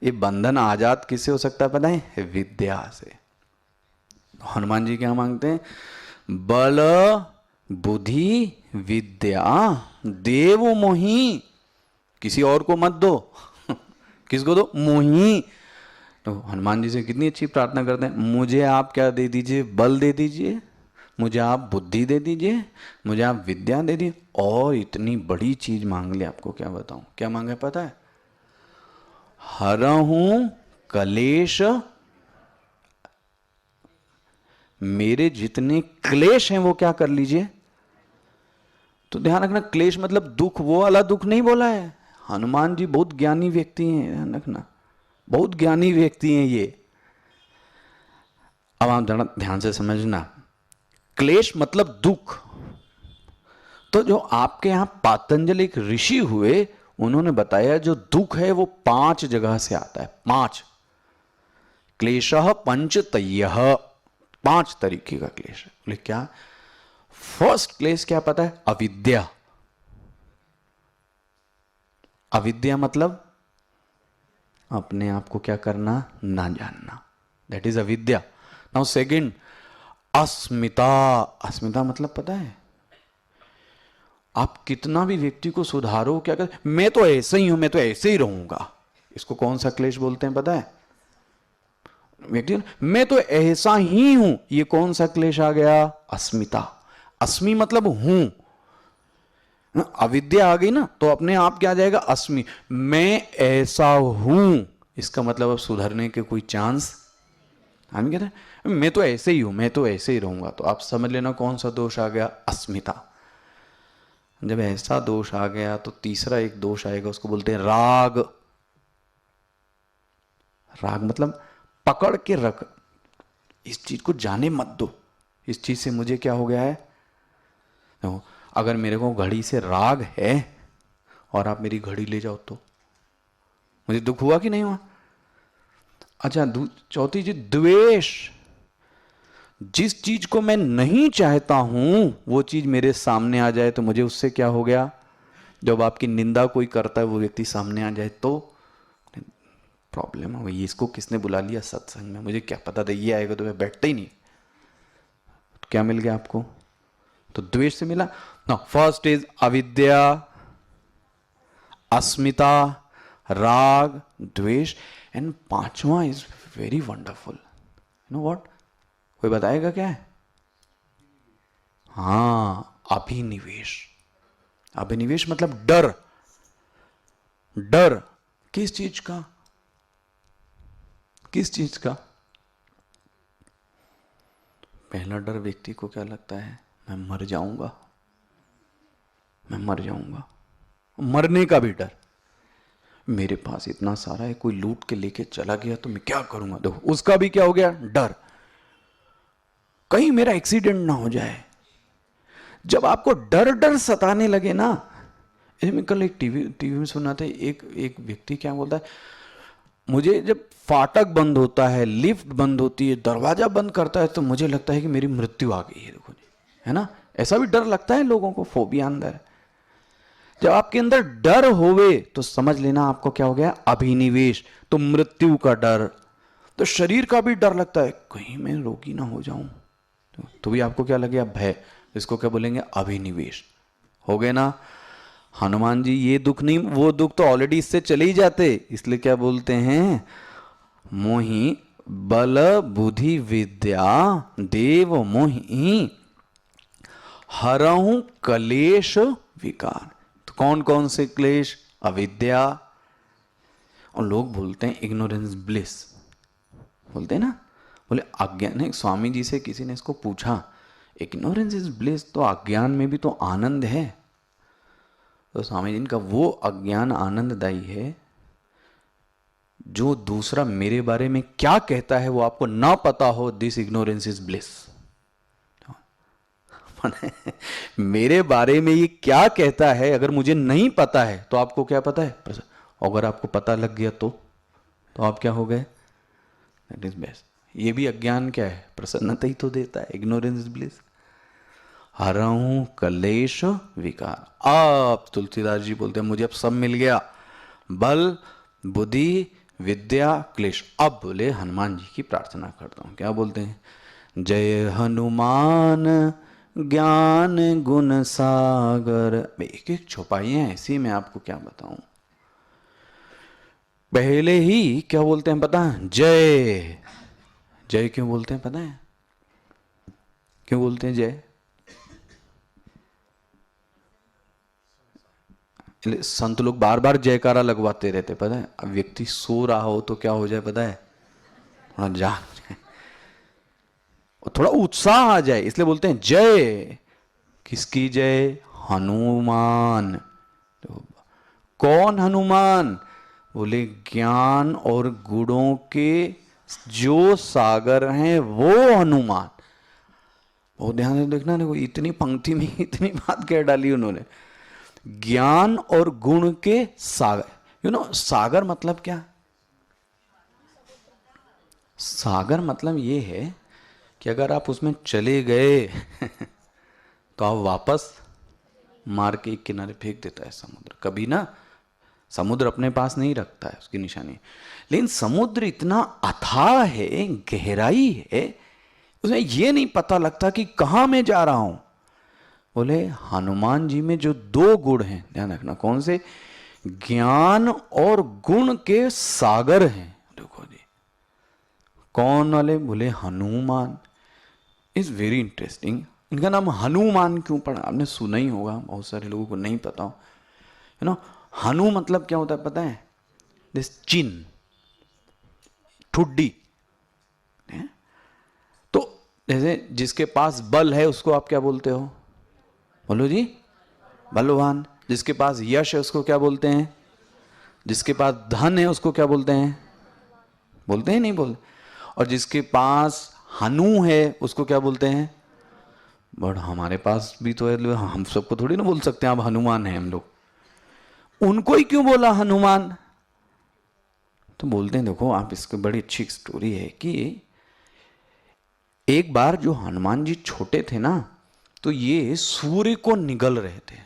ये बंधन आजाद किससे हो सकता है पता है? विद्या से। हनुमान जी क्या मांगते हैं? बल बुद्धि विद्या देव मोहि। किसी और को मत दो किसको दो? मोहि। तो हनुमान जी से कितनी अच्छी प्रार्थना करते हैं, मुझे आप क्या दे दीजिए? बल दे दीजिए, मुझे आप बुद्धि दे दीजिए, मुझे आप विद्या दे दीजिए। और इतनी बड़ी चीज मांग ली, आपको क्या बताऊं क्या मांगा पता है? हरहूं कलेश, मेरे जितने क्लेश हैं वो क्या कर लीजिए। तो ध्यान रखना, क्लेश मतलब दुख, वो वाला दुख नहीं बोला है। हनुमान जी बहुत ज्ञानी व्यक्ति हैं, ध्यान रखना, बहुत ज्ञानी व्यक्ति हैं ये। अब आप जरा ध्यान से समझना, क्लेश मतलब दुख। तो जो आपके यहां पातंजलि एक ऋषि हुए, उन्होंने बताया जो दुख है वो 5 जगह से आता है। 5 क्लेशः पंचतयः, 5 तरीके का क्लेश है। बोले क्या? फर्स्ट क्लेश क्या पता है? अविद्या। अविद्या मतलब अपने आप को क्या करना? ना जानना, दैट इज अविद्या। नाउ सेकंड, अस्मिता। अस्मिता मतलब पता है? आप कितना भी व्यक्ति को सुधारो, क्या कर, मैं तो ऐसे ही हूं, मैं तो ऐसे ही रहूंगा। इसको कौन सा क्लेश बोलते हैं पता है? व्यक्ति मैं तो ऐसा ही हूं, ये कौन सा क्लेश आ गया? अस्मिता। अस्मि मतलब हूं। अविद्या आ गई ना, तो अपने आप क्या आ जाएगा? अस्मि, मैं ऐसा हूं। इसका मतलब अब सुधरने के कोई चांस। हम कहते हैं मैं तो ऐसे ही हूं, मैं तो ऐसे ही रहूंगा। तो आप समझ लेना कौन सा दोष आ गया? अस्मिता। जब ऐसा दोष आ गया तो तीसरा एक दोष आएगा, उसको बोलते हैं राग। राग मतलब पकड़ के रख, इस चीज को जाने मत दो, इस चीज से मुझे क्या हो गया है। तो अगर मेरे को घड़ी से राग है और आप मेरी घड़ी ले जाओ तो मुझे दुख हुआ कि नहीं हुआ? अच्छा, चौथी चीज द्वेष। जिस चीज को मैं नहीं चाहता हूं वो चीज मेरे सामने आ जाए तो मुझे उससे क्या हो गया? जब आपकी निंदा कोई करता है वो व्यक्ति सामने आ जाए तो प्रॉब्लम हो गई। इसको किसने बुला लिया सत्संग में, मुझे क्या पता था ये आएगा, तो मैं बैठता ही नहीं। तो क्या मिल गया आपको? तो द्वेष से मिला ना। फर्स्ट इज अविद्या, अस्मिता, राग, द्वेष, एंड 5वां is very wonderful. You know what? कोई बताएगा क्या है? हां, अभिनिवेश। अभिनिवेश मतलब डर। डर किस चीज का? किस चीज का? पहला डर व्यक्ति को क्या लगता है? मैं मर जाऊंगा, मैं मर जाऊंगा। मरने का भी डर, मेरे पास इतना सारा है, कोई लूट के लेके चला गया तो मैं क्या करूंगा। देखो उसका भी क्या हो गया? डर, कहीं मेरा एक्सीडेंट ना हो जाए। जब आपको डर डर सताने लगे ना, मैं कल एक टीवी में सुना था, एक व्यक्ति क्या बोलता है, मुझे जब फाटक बंद होता है, लिफ्ट बंद होती है, दरवाजा बंद करता है तो मुझे लगता है कि मेरी मृत्यु आ गई है। देखो जी, है ना, ऐसा भी डर लगता है लोगों को, फोबिया अंदर है। जब आपके अंदर डर होवे तो समझ लेना आपको क्या हो गया? अभिनिवेश। तो मृत्यु का डर, तो शरीर का भी डर लगता है, कहीं मैं रोगी ना हो जाऊं, तो भी आपको क्या लगे? भय। इसको क्या बोलेंगे? अभिनिवेश। हो गए ना। हनुमान जी ये दुख नहीं, वो दुख तो ऑलरेडी इससे चले ही जाते, इसलिए क्या बोलते हैं? मोहि बल बुद्धि विद्या देव मोहि हरहूं कलेश विकार। तो कौन कौन से क्लेश? अविद्या। और लोग बोलते हैं इग्नोरेंस ब्लिस, बोलते हैं ना, बोले अज्ञान है। स्वामी जी से किसी ने इसको पूछा, इग्नोरेंस इज ब्लिस, तो अज्ञान में भी तो आनंद है। तो स्वामी जी का वो अज्ञान आनंददायी है जो दूसरा मेरे बारे में क्या कहता है वो आपको ना पता हो, दिस इग्नोरेंस इज ब्लिस। मेरे बारे में ये क्या कहता है अगर मुझे नहीं पता है तो आपको क्या पता है? अगर आपको पता लग गया तो आप क्या हो गए? That is best. ये भी अज्ञान क्या है? प्रसन्नता ही तो देता है। Ignorance is bliss. हरऊं कलेश विकार। अब तुलसीदास जी बोलते हैं मुझे अब सब मिल गया, बल बुद्धि विद्या क्लेश। अब बोले हनुमान जी की प्रार्थना करता हूं। क्या बोलते हैं? जय हनुमान ज्ञान गुण सागर। एक एक छुपाई है ऐसी, मैं आपको क्या बताऊं। पहले ही क्या बोलते हैं पता है? जय। जय क्यों बोलते हैं पता है? क्यों बोलते हैं जय? संत लोग बार बार जयकारा लगवाते रहते, पता है। अब व्यक्ति सो रहा हो तो क्या हो जाए पता है? थोड़ा जाग जाए, थोड़ा उत्साह आ जाए, इसलिए बोलते हैं जय। किसकी जय? हनुमान। तो कौन हनुमान? बोले ज्ञान और गुणों के जो सागर हैं वो हनुमान। बहुत ध्यान से देखना, देखो इतनी पंक्ति में इतनी बात कह डाली उन्होंने। ज्ञान और गुण के सागर। सागर मतलब क्या? सागर मतलब ये है कि अगर आप उसमें चले गए तो आप वापस मार के एक किनारे फेंक देता है समुद्र। कभी ना समुद्र अपने पास नहीं रखता है उसकी निशानी, लेकिन समुद्र इतना अथाह है, गहराई है, उसमें यह नहीं पता लगता कि कहां मैं जा रहा हूं। बोले हनुमान जी में जो दो गुण हैं, ध्यान रखना, कौन से? ज्ञान और गुण के सागर हैं। देखो जी, कौन वाले? बोले हनुमान। Is very interesting. इनका नाम हनुमान क्यों पड़ा? आपने सुना ही होगा, बहुत सारे लोगों को नहीं पता हो। हनु मतलब क्या होता है पता है? दिस चिन, ठुड्डी। तो जैसे जिसके पास बल है उसको आप क्या बोलते हो? बोलो जी, बलवान। जिसके पास यश है उसको क्या बोलते हैं? जिसके पास धन है उसको क्या बोलते हैं? बोलते हैं नहीं बोलते? और जिसके पास हनु है उसको क्या बोलते हैं? बट हमारे पास भी तो है, हम सबको थोड़ी ना बोल सकते हैं आप हनुमान हैं हम लोग। उनको ही क्यों बोला हनुमान? तो बोलते हैं, देखो आप, इसकी बड़ी अच्छी स्टोरी है कि एक बार जो हनुमान जी छोटे थे ना, तो ये सूर्य को निगल रहे थे,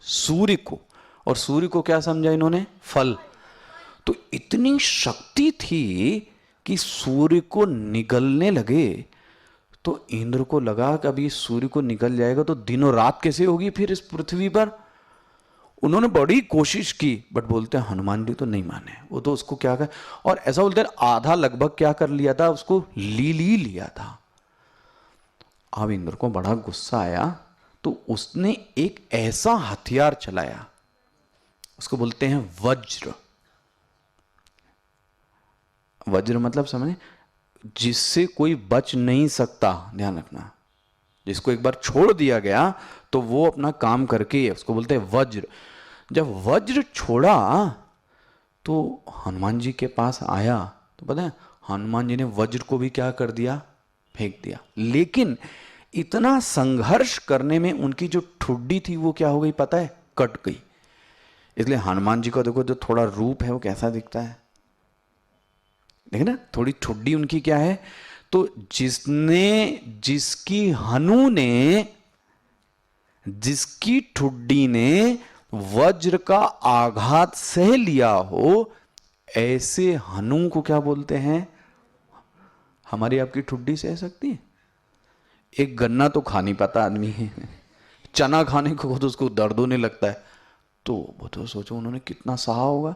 सूर्य को। और सूर्य को क्या समझा इन्होंने? फल। तो इतनी शक्ति थी कि सूर्य को निगलने लगे। तो इंद्र को लगा कि अभी सूर्य को निकल जाएगा तो दिनों रात कैसे होगी फिर इस पृथ्वी पर। उन्होंने बड़ी कोशिश की, बट बोलते हैं हनुमान जी तो नहीं माने। वो तो उसको क्या कर, और ऐसा बोलते हैं आधा लगभग क्या कर लिया था, उसको ली लिया था। अब इंद्र को बड़ा गुस्सा आया, तो उसने एक ऐसा हथियार चलाया, उसको बोलते हैं वज्र। वज्र मतलब समझे? जिससे कोई बच नहीं सकता, ध्यान रखना। जिसको एक बार छोड़ दिया गया तो वो अपना काम करके, उसको बोलते हैं वज्र। जब वज्र छोड़ा तो हनुमान जी के पास आया, तो पता है हनुमान जी ने वज्र को भी क्या कर दिया? फेंक दिया। लेकिन इतना संघर्ष करने में उनकी जो ठुड्डी थी वो क्या हो गई पता है? कट गई। इसलिए हनुमान जी का देखो जो थोड़ा रूप है वो कैसा दिखता है, देखे ना, थोड़ी ठुड्डी उनकी क्या है। तो जिसकी हनु ने, जिसकी ठुड्डी ने वज्र का आघात सह लिया हो, ऐसे हनु को क्या बोलते हैं? हमारी आपकी ठुड्डी सह सकती है? एक गन्ना तो खा नहीं पाता आदमी है, चना खाने को तो उसको दर्द होने लगता है। तो वो तो सोचो उन्होंने कितना सहा होगा।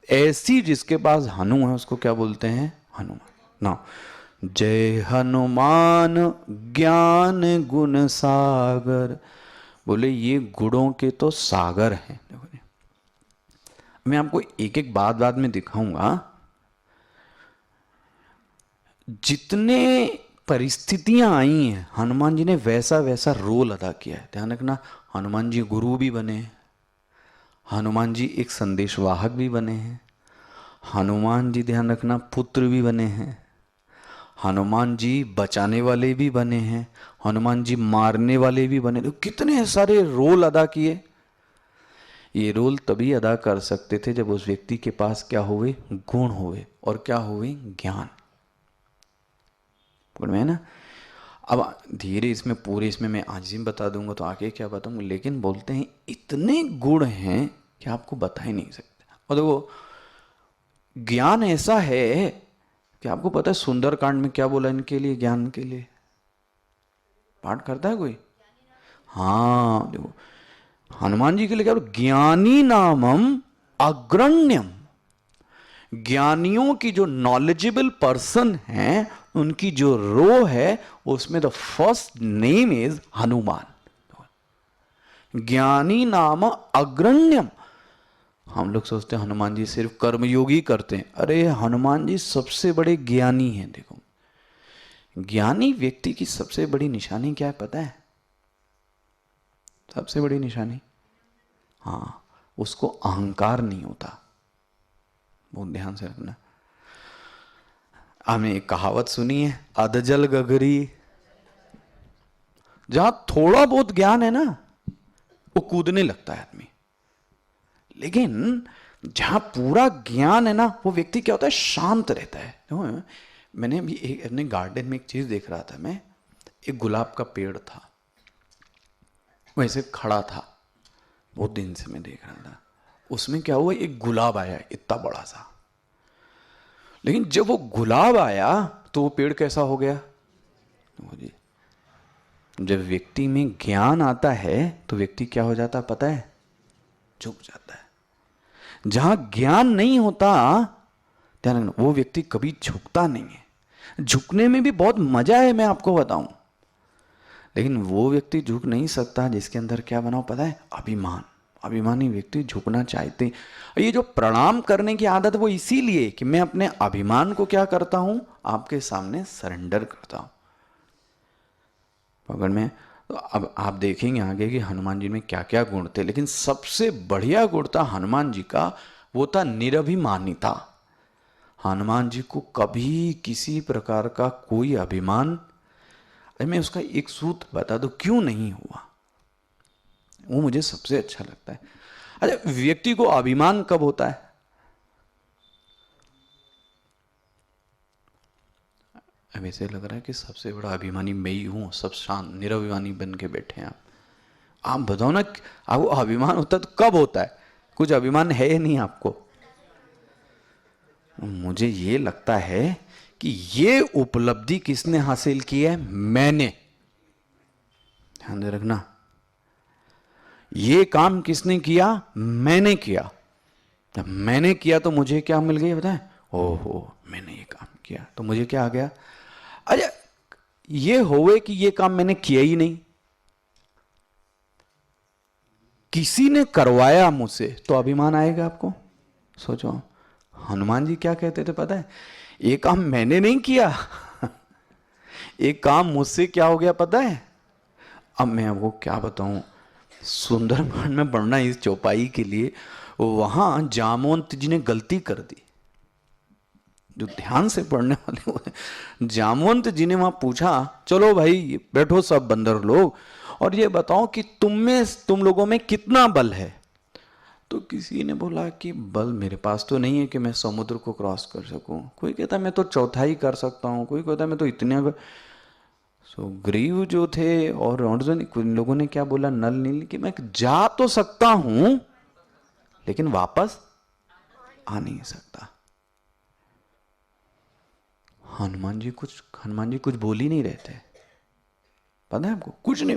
ऐसी जिसके पास हनु है उसको क्या बोलते हैं? हनुमान ना। जय हनुमान ज्ञान गुण सागर। बोले ये गुणों के तो सागर हैं। देखो मैं आपको एक एक बात में दिखाऊंगा। जितने परिस्थितियां आई हैं हनुमान जी ने वैसा वैसा रोल अदा किया है। ध्यान रखना, हनुमान जी गुरु भी बने, हनुमान जी एक संदेशवाहक भी बने हैं, हनुमान जी ध्यान रखना पुत्र भी बने हैं, हनुमान जी बचाने वाले भी बने हैं, हनुमान जी मारने वाले भी बने। तो कितने सारे रोल अदा किए। ये रोल तभी अदा कर सकते थे जब उस व्यक्ति के पास क्या हुए, गुण हुए, और क्या हुए, ज्ञान। बोल में ना। अब धीरे इसमें पूरे इसमें मैं आज ही बता दूंगा तो आगे क्या बताऊंगा, लेकिन बोलते हैं इतने गुण हैं कि आपको बता ही नहीं सकते। और देखो ज्ञान ऐसा है कि आपको पता है सुंदरकांड में क्या बोला इनके लिए, ज्ञान के लिए। पाठ करता है कोई? हाँ देखो हनुमान जी के लिए क्या बोला, ज्ञानी नामम अग्रण्यम। ज्ञानियों की जो नॉलेजेबल पर्सन है उनकी जो रो है उसमें the first name is Hanuman. ज्ञानी नाम अग्रण्यम। हम लोग सोचते हैं हनुमान जी सिर्फ कर्मयोगी करते हैं, अरे हनुमान जी सबसे बड़े ज्ञानी हैं। देखो ज्ञानी व्यक्ति की सबसे बड़ी निशानी क्या है पता है? सबसे बड़ी निशानी, हाँ, उसको अहंकार नहीं होता। बहुत ध्यान से रखना। हमने एक कहावत सुनी है, अधजल गगरी। जहां थोड़ा बहुत ज्ञान है ना वो कूदने लगता है आदमी, लेकिन जहां पूरा ज्ञान है ना वो व्यक्ति क्या होता है, शांत रहता है। तो मैंने अभी एक अपने गार्डन में एक चीज देख रहा था मैं, एक गुलाब का पेड़ था, वैसे खड़ा था, बहुत दिन से मैं देख रहा था। उसमें क्या हुआ, एक गुलाब आया इतना बड़ा सा, लेकिन जब वो गुलाब आया तो वो पेड़ कैसा हो गया? जब व्यक्ति में ज्ञान आता है तो व्यक्ति क्या हो जाता पता है, झुक जाता है। जहां ज्ञान नहीं होता ध्यान रखना, वो व्यक्ति कभी झुकता नहीं है। झुकने में भी बहुत मजा है मैं आपको बताऊं, लेकिन वो व्यक्ति झुक नहीं सकता जिसके अंदर क्या बनाओ पता है, अभिमान। अभिमानी व्यक्ति झुकना चाहते। ये जो प्रणाम करने की आदत वो इसीलिए कि मैं अपने अभिमान को क्या करता हूं, आपके सामने सरेंडर करता हूं। पकड़ में। तो अब आप देखेंगे आगे कि हनुमान जी में क्या क्या गुण थे, लेकिन सबसे बढ़िया गुण था हनुमान जी का, वो था निरभिमानिता। हनुमान जी को कभी किसी प्रकार का कोई अभिमान, मैं उसका एक सूत्र बता दूं क्यों नहीं हुआ, वो मुझे सबसे अच्छा लगता है। अच्छा, व्यक्ति को अभिमान कब होता है? अब ऐसे लग रहा है कि सबसे बड़ा अभिमानी मैं ही हूं, सब शांत निरभिमानी बन के बैठे हैं आप बताओ ना, आपको अभिमान होता है तो कब होता है? कुछ अभिमान है या नहीं आपको? मुझे ये लगता है कि ये उपलब्धि किसने हासिल की है? मैंने। ध्यान रखना, ये काम किसने किया? मैंने किया। जब मैंने किया तो मुझे क्या मिल गया बताएं? ओहो मैंने ये काम किया तो मुझे क्या आ गया? अरे ये होवे कि ये काम मैंने किया ही नहीं, किसी ने करवाया मुझसे, तो अभिमान आएगा आपको? सोचो हनुमान जी क्या कहते थे पता है, ये काम मैंने नहीं किया एक काम मुझसे क्या हो गया पता है? अब मैं आपको क्या बताऊं, सुंदरकांड में पढ़ना इस चौपाई के लिए, वहां जामवंत जी ने गलती कर दी। जो ध्यान से पढ़ने वाले हुए, जामवंत जी ने वहां पूछा, चलो भाई बैठो सब बंदर लोग और ये बताओ कि तुम लोगों में कितना बल है? तो किसी ने बोला कि बल मेरे पास तो नहीं है कि मैं समुद्र को क्रॉस कर सकूं। कोई कहता मैं तो चौथाई कर सकता हूं, कोई कहता मैं तो इतने। सो ग्रीव जो थे और अर्जुन, इन लोगों ने क्या बोला, नल नील, कि मैं जा तो सकता हूं लेकिन वापस आ नहीं सकता। हनुमान जी कुछ बोल ही नहीं रहे थे, पता है आपको? कुछ नहीं।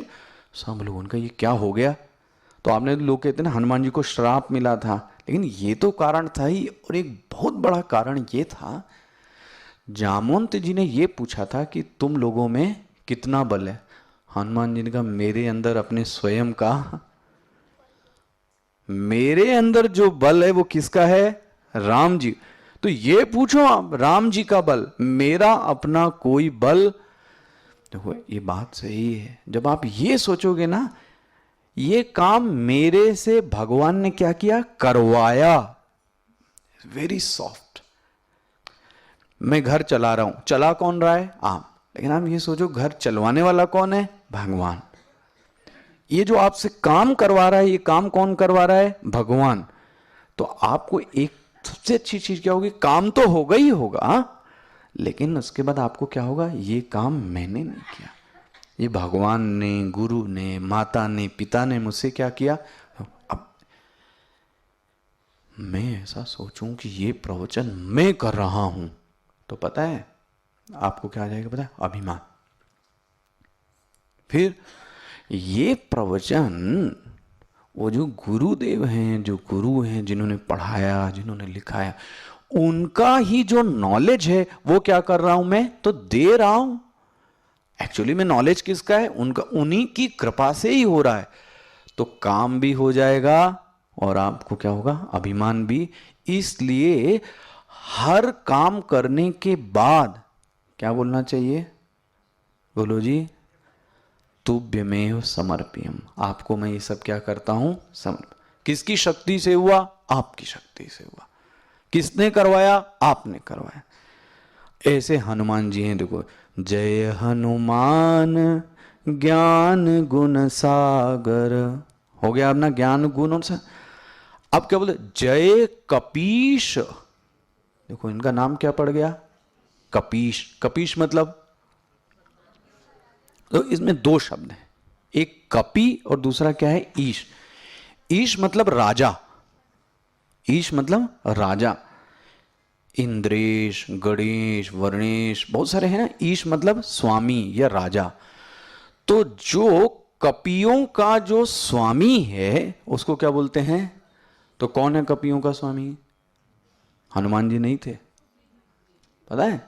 सब लोगों का ये क्या हो गया? तो आपने लोग कहते हैं ना हनुमान जी को श्राप मिला था, लेकिन ये तो कारण था ही, और एक बहुत बड़ा कारण ये था, जामवंत जी ने ये पूछा था कि तुम लोगों में कितना बल है? हनुमान जी ने कहा मेरे अंदर अपने स्वयं का, मेरे अंदर जो बल है वो किसका है? राम जी। तो ये पूछो आप, राम जी का बल, मेरा अपना कोई बल। देखो ये बात सही है, जब आप ये सोचोगे ना, ये काम मेरे से भगवान ने क्या किया? करवाया। Very soft. मैं घर चला रहा हूं, चला कौन रहा है? आप। लेकिन आप ये सोचो, घर चलवाने वाला कौन है? भगवान। ये जो आपसे काम करवा रहा है, ये काम कौन करवा रहा है? भगवान। तो आपको एक सबसे अच्छी चीज क्या होगी? काम तो होगा ही होगा, लेकिन उसके बाद आपको क्या होगा? ये काम मैंने नहीं किया, ये भगवान ने, गुरु ने, माता ने, पिता ने मुझसे क्या किया। अब मैं ऐसा सोचूं कि ये प्रवचन मैं कर रहा हूं, तो पता है आपको क्या आ जाएगा? पता है? अभिमान। फिर ये प्रवचन वो जो गुरुदेव हैं, जो गुरु हैं, जिन्होंने पढ़ाया, जिन्होंने लिखाया, उनका ही जो नॉलेज है वो क्या कर रहा हूं मैं? तो दे रहा हूं। एक्चुअली में नॉलेज किसका है? उनका, उन्हीं की कृपा से ही हो रहा है। तो काम भी हो जाएगा और आपको क्या होगा? अभिमान भी। इसलिए हर काम करने के बाद क्या बोलना चाहिए? बोलो जी। तुभ्यमेव समर्प्यम। आपको मैं ये सब क्या करता हूं? समर्प। किसकी शक्ति से हुआ? आपकी शक्ति से हुआ। किसने करवाया? आपने करवाया। ऐसे हनुमान जी हैं, देखो, जय हनुमान ज्ञान गुण सागर। हो गया अपना ज्ञान गुण और सा। अब क्या बोले? जय कपीश। देखो इनका नाम क्या पड़ गया? कपीश। कपीश मतलब, तो इसमें दो शब्द हैं, एक कपि और दूसरा क्या है? ईश। ईश मतलब राजा। ईश मतलब राजा। इंद्रेश, गणेश, वर्णेश, बहुत सारे हैं ना। ईश मतलब स्वामी या राजा। तो जो कपियों का जो स्वामी है उसको क्या बोलते हैं? तो कौन है कपियों का स्वामी? हनुमान जी नहीं थे, पता है?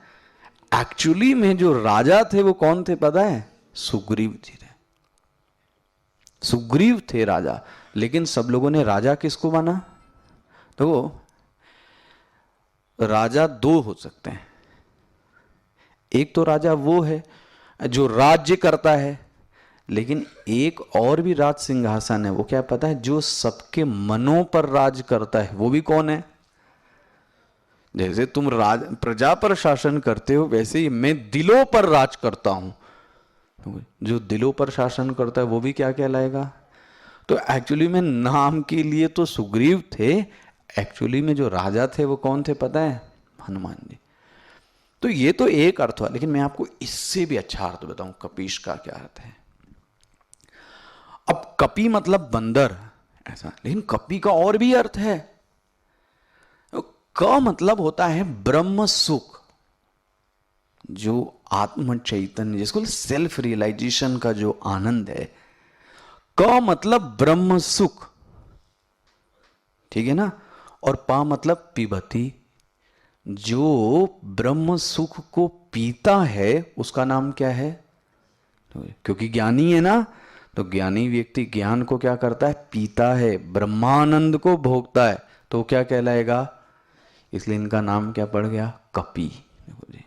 एक्चुअली में जो राजा थे वो कौन थे पता है? सुग्रीव जी थे। सुग्रीव थे राजा। लेकिन सब लोगों ने राजा किसको माना? तो राजा दो हो सकते हैं। एक तो राजा वो है जो राज्य करता है, लेकिन एक और भी राज सिंहासन है, वो क्या पता है? जो सबके मनों पर राज करता है। वो भी कौन है? जैसे तुम प्रजा पर शासन करते हो, वैसे ही मैं दिलों पर राज करता हूं। जो दिलों पर शासन करता है वो भी क्या कहलाएगा? तो एक्चुअली में नाम के लिए तो सुग्रीव थे, एक्चुअली में जो राजा थे वो कौन थे पता है? हनुमान जी। तो ये तो एक अर्थ हुआ, लेकिन मैं आपको इससे भी अच्छा अर्थ बताऊं, कपीश का क्या अर्थ है। अब कपि मतलब बंदर ऐसा, लेकिन कपि का और भी अर्थ है। क मतलब होता है ब्रह्म सुख, जो आत्म चैतन्य, जिसको सेल्फ रियलाइजेशन का जो आनंद है। क मतलब ब्रह्म सुख, ठीक है ना। और पा मतलब पिबती, जो ब्रह्म सुख को पीता है उसका नाम क्या है? क्योंकि ज्ञानी है ना, तो ज्ञानी व्यक्ति ज्ञान को क्या करता है? पीता है, ब्रह्मानंद को भोगता है, तो क्या कहलाएगा? इसलिए इनका नाम क्या पड़ गया? कपि। देखो जी,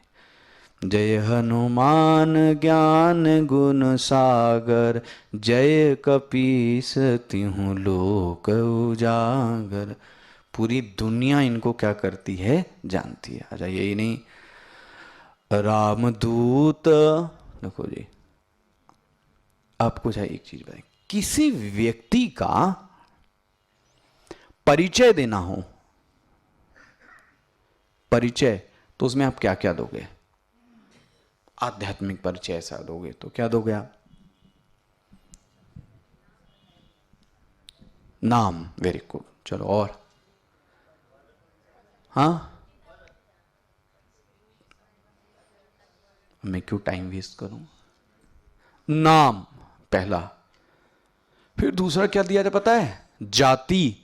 जय हनुमान ज्ञान गुण सागर, जय कपीस तिहु लोक उजागर। पूरी दुनिया इनको क्या करती है? जानती है। अच्छा यही नहीं, रामदूत। देखो जी, आपको चाहिए एक चीज बताएं, किसी व्यक्ति का परिचय देना हो, परिचय, तो उसमें आप क्या क्या दोगे? आध्यात्मिक परिचय ऐसा दोगे तो क्या दोगे आप? नाम। Very good. चलो और? हाँ, मैं क्यों टाइम वेस्ट करूं? नाम पहला। फिर दूसरा क्या दिया जाए पता है? जाति।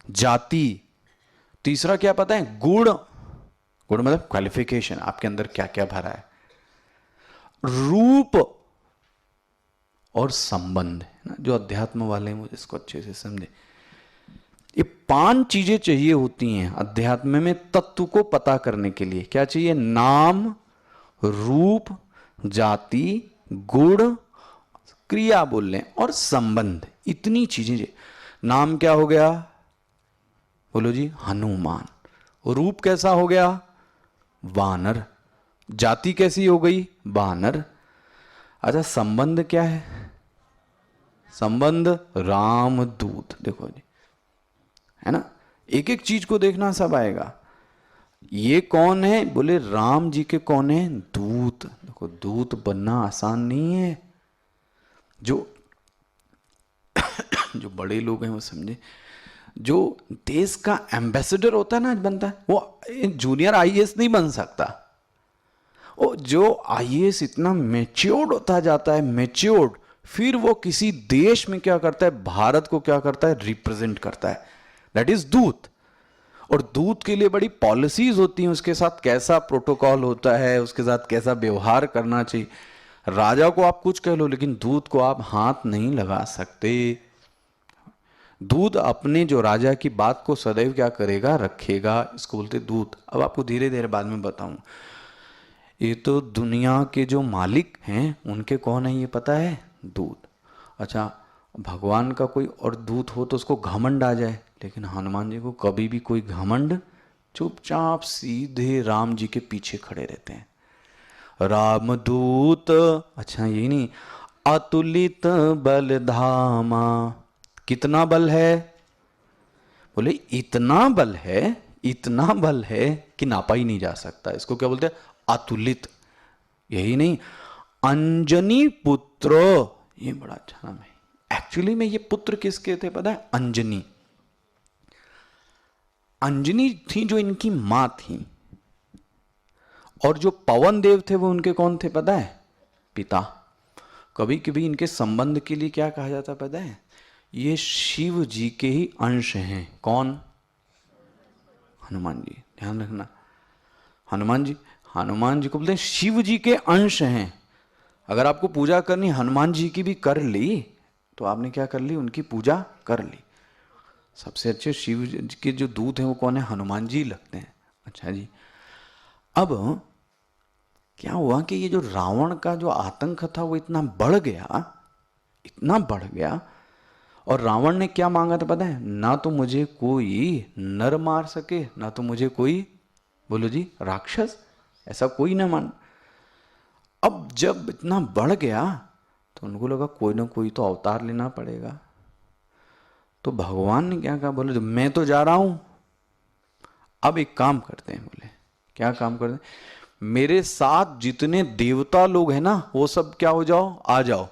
जाति। तीसरा क्या पता है? गुण। गुण मतलब क्वालिफिकेशन, आपके अंदर क्या क्या भरा है। रूप और संबंध है ना, जो अध्यात्म वाले हैं वो इसको अच्छे से समझे। ये 5 चीजें चाहिए होती हैं अध्यात्म में तत्व को पता करने के लिए। क्या चाहिए? नाम, रूप, जाति, गुण, क्रिया बोल लें, और संबंध। इतनी चीजें। नाम क्या हो गया? बोलो जी, हनुमान। रूप कैसा हो गया? वानर। जाति कैसी हो गई? वानर। अच्छा, संबंध क्या है? संबंध रामदूत। देखो जी, है ना, एक एक चीज को देखना, सब आएगा। ये कौन है? बोले राम जी के कौन है? दूत। देखो, दूत बनना आसान नहीं है। जो जो बड़े लोग हैं वो समझे, जो देश का एम्बेसडर होता है ना, बनता है, वो जूनियर आईएएस नहीं बन सकता। वो जो आईएएस इतना मैच्योर्ड होता जाता है, मैच्योर्ड, फिर वो किसी देश में क्या करता है? भारत को क्या करता है? रिप्रेजेंट करता है। दैट इज दूत। और दूत के लिए बड़ी पॉलिसीज होती हैं, उसके साथ कैसा प्रोटोकॉल होता है, उसके साथ कैसा व्यवहार करना चाहिए। राजा को आप कुछ कह लो, लेकिन दूत को आप हाथ नहीं लगा सकते। दूत अपने जो राजा की बात को सदैव क्या करेगा? रखेगा। इसको बोलते दूत। अब आपको धीरे धीरे बाद में बताऊं। ये तो दुनिया के जो मालिक हैं उनके कौन है ये पता है? दूत। अच्छा, भगवान का कोई और दूत हो तो उसको घमंड आ जाए, लेकिन हनुमान जी को कभी भी कोई घमंड, चुपचाप सीधे राम जी के पीछे खड़े रहते हैं। रामदूत। अच्छा, ये नहीं, अतुलित बल धामा। कितना बल है? बोले इतना बल है, इतना बल है कि नापा ही नहीं जा सकता। इसको क्या बोलते हैं? अतुलित। यही नहीं, अंजनी पुत्र, ये बड़ा अच्छा नाम है। एक्चुअली में ये पुत्र किसके थे पता है? अंजनी। अंजनी थी जो इनकी मां थी, और जो पवन देव थे वो उनके कौन थे पता है? पिता। कभी कभी इनके संबंध के लिए क्या कहा जाता पता है? ये शिव जी के ही अंश हैं। कौन? हनुमान जी। ध्यान रखना, हनुमान जी को बोलते हैं शिव जी के अंश हैं। अगर आपको पूजा करनी हनुमान जी की भी कर ली तो आपने क्या कर ली? उनकी पूजा कर ली। सबसे अच्छे शिव जी के जो दूत हैं वो कौन है? हनुमान जी लगते हैं। अच्छा जी, अब क्या हुआ कि ये जो रावण का जो आतंक था वो इतना बढ़ गया, इतना बढ़ गया, और रावण ने क्या मांगा था पता है? ना तो मुझे कोई नर मार सके, ना तो मुझे कोई, बोलो जी, राक्षस, ऐसा कोई ना मान। अब जब इतना बढ़ गया तो उनको लगा कोई ना कोई तो अवतार लेना पड़ेगा। तो भगवान ने क्या कहा? बोले मैं तो जा रहा हूं, अब एक काम करते हैं। बोले क्या काम करते हैं? मेरे साथ जितने देवता लोग हैं ना वो सब क्या हो जाओ? आ जाओ।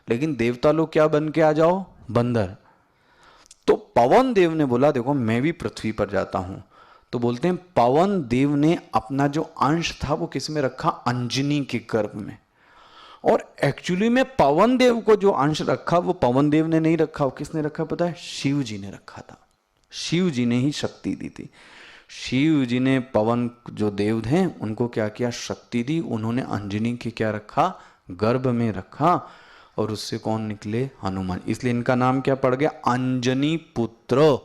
लेकिन देवता लोग क्या बन के आ जाओ? बंदर। तो पवन देव ने बोला देखो मैं भी पृथ्वी पर जाता हूं। तो बोलते हैं पवन देव ने अपना जो अंश था वो किस में रखा? अंजनी के गर्भ में। और एक्चुअली में पवन देव को जो अंश रखा वो पवन देव ने नहीं रखा, वो किसने रखा पता है? शिव जी ने रखा था। शिव जी ने ही शक्ति दी थी। शिव जी ने पवन जो देव हैं उनको क्या किया? शक्ति दी। उन्होंने अंजनी के क्या रखा? गर्भ में रखा। और उससे कौन निकले? हनुमान। इसलिए इनका नाम क्या पड़ गया? अंजनी पुत्र।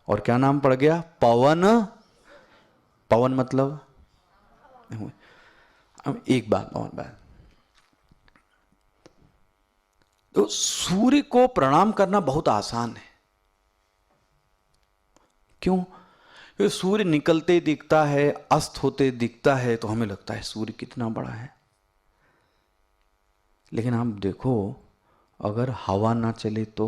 और क्या नाम पड़ गया? पवन। पवन मतलब, अब एक बात और बात, तो सूर्य को प्रणाम करना बहुत आसान है। क्यों? क्योंकि सूर्य निकलते दिखता है, अस्त होते दिखता है, तो हमें लगता है सूर्य कितना बड़ा है। लेकिन आप देखो, अगर हवा ना चले तो?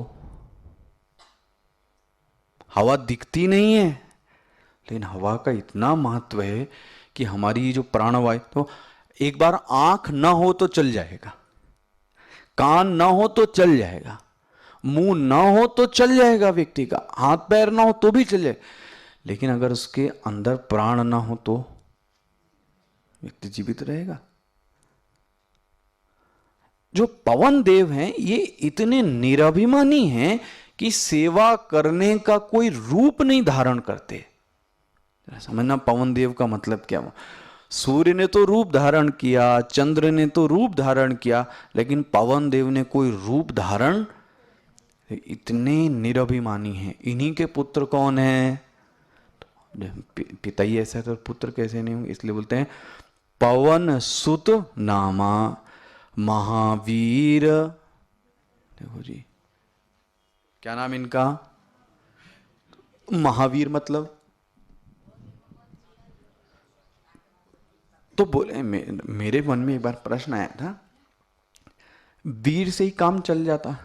हवा दिखती नहीं है, लेकिन हवा का इतना महत्व है कि हमारी जो प्राणवायु, तो एक बार आंख ना हो तो चल जाएगा, कान ना हो तो चल जाएगा, मुंह ना हो तो चल जाएगा व्यक्ति का, हाथ पैर ना हो तो भी चल जाएगा, लेकिन अगर उसके अंदर प्राण ना हो तो व्यक्ति जीवित रहेगा। जो पवन देव हैं ये इतने निराभिमानी हैं कि सेवा करने का कोई रूप नहीं धारण करते। समझना पवन देव का मतलब क्या हुआ? सूर्य ने तो रूप धारण किया, चंद्र ने तो रूप धारण किया, लेकिन पवन देव ने कोई रूप धारण, इतने निराभिमानी हैं। इन्हीं के पुत्र कौन है? पिता ही ऐसा है तो पुत्र कैसे नहीं होंगे? इसलिए बोलते हैं पवन सुत नामा महावीर। देखो जी, क्या नाम इनका? महावीर मतलब तो बोले मेरे मन में एक बार प्रश्न आया था, वीर से ही काम चल जाता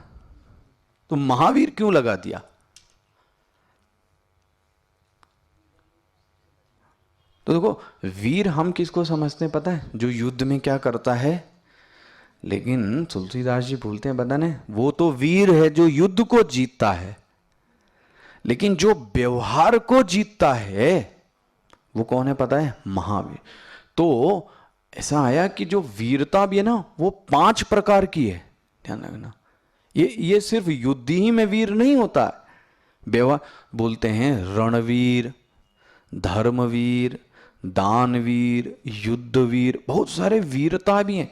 तो महावीर क्यों लगा दिया? तो देखो, वीर हम किसको समझते हैं पता है? जो युद्ध में क्या करता है। लेकिन तुलसीदास जी बोलते हैं बताने, वो तो वीर है जो युद्ध को जीतता है, लेकिन जो व्यवहार को जीतता है वो कौन है पता है? महावीर। तो ऐसा आया कि जो वीरता भी है ना, वो 5 प्रकार की है, ध्यान रखना। ये सिर्फ युद्ध ही में वीर नहीं होता है। व्यवहार बोलते हैं रणवीर, धर्मवीर, दानवीर, युद्धवीर, बहुत सारे वीरता भी हैं।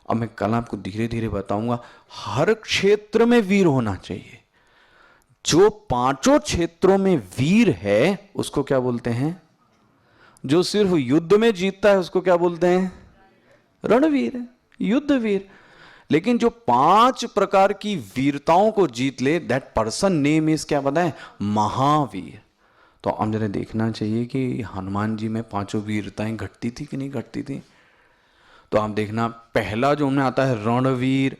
अब मैं कल आपको धीरे धीरे बताऊंगा। हर क्षेत्र में वीर होना चाहिए। जो 5 क्षेत्रों में वीर है उसको क्या बोलते हैं? जो सिर्फ युद्ध में जीतता है उसको क्या बोलते हैं? रणवीर, युद्धवीर। लेकिन जो 5 प्रकार की वीरताओं को जीत ले, दैट पर्सन नेम इज क्या पता है? महावीर। तो हम जरा देखना चाहिए कि हनुमान जी में 5 वीरताएं घटती थी कि नहीं घटती थी। तो आप देखना, पहला जो उनमें आता है रणवीर।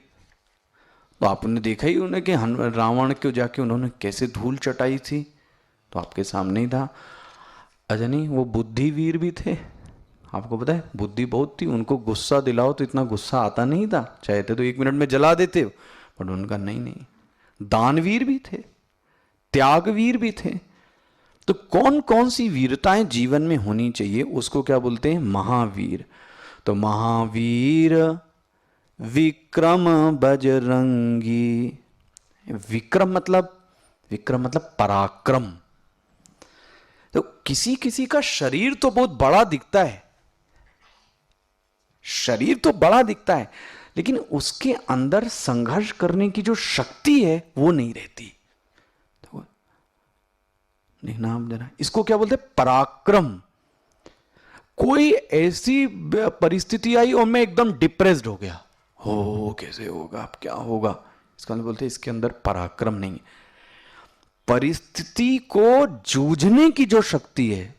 तो आपने देखा ही उन्हें कि रावण को जाके उन्होंने कैसे धूल चटाई थी, तो आपके सामने ही था। अच्छा नहीं, वो बुद्धिवीर भी थे। आपको पता है बुद्धि बहुत थी, उनको गुस्सा दिलाओ तो इतना गुस्सा आता नहीं था, चाहते तो 1 मिनट में जला देते, बट उनका नहीं। दानवीर भी थे, त्यागवीर भी थे। तो कौन कौन सी वीरताएं जीवन में होनी चाहिए उसको क्या बोलते हैं? महावीर। तो महावीर विक्रम बजरंगी। विक्रम मतलब पराक्रम। तो किसी किसी का शरीर तो बहुत बड़ा दिखता है, शरीर तो बड़ा दिखता है, लेकिन उसके अंदर संघर्ष करने की जो शक्ति है वो नहीं रहती। तो देखना आप जरा, इसको क्या बोलते हैं? पराक्रम। कोई ऐसी परिस्थिति आई और मैं एकदम डिप्रेस्ड हो गया, हो कैसे होगा, अब क्या होगा, इसका मतलब बोलते हैं इसके अंदर पराक्रम नहीं है। परिस्थिति को जूझने की जो शक्ति है,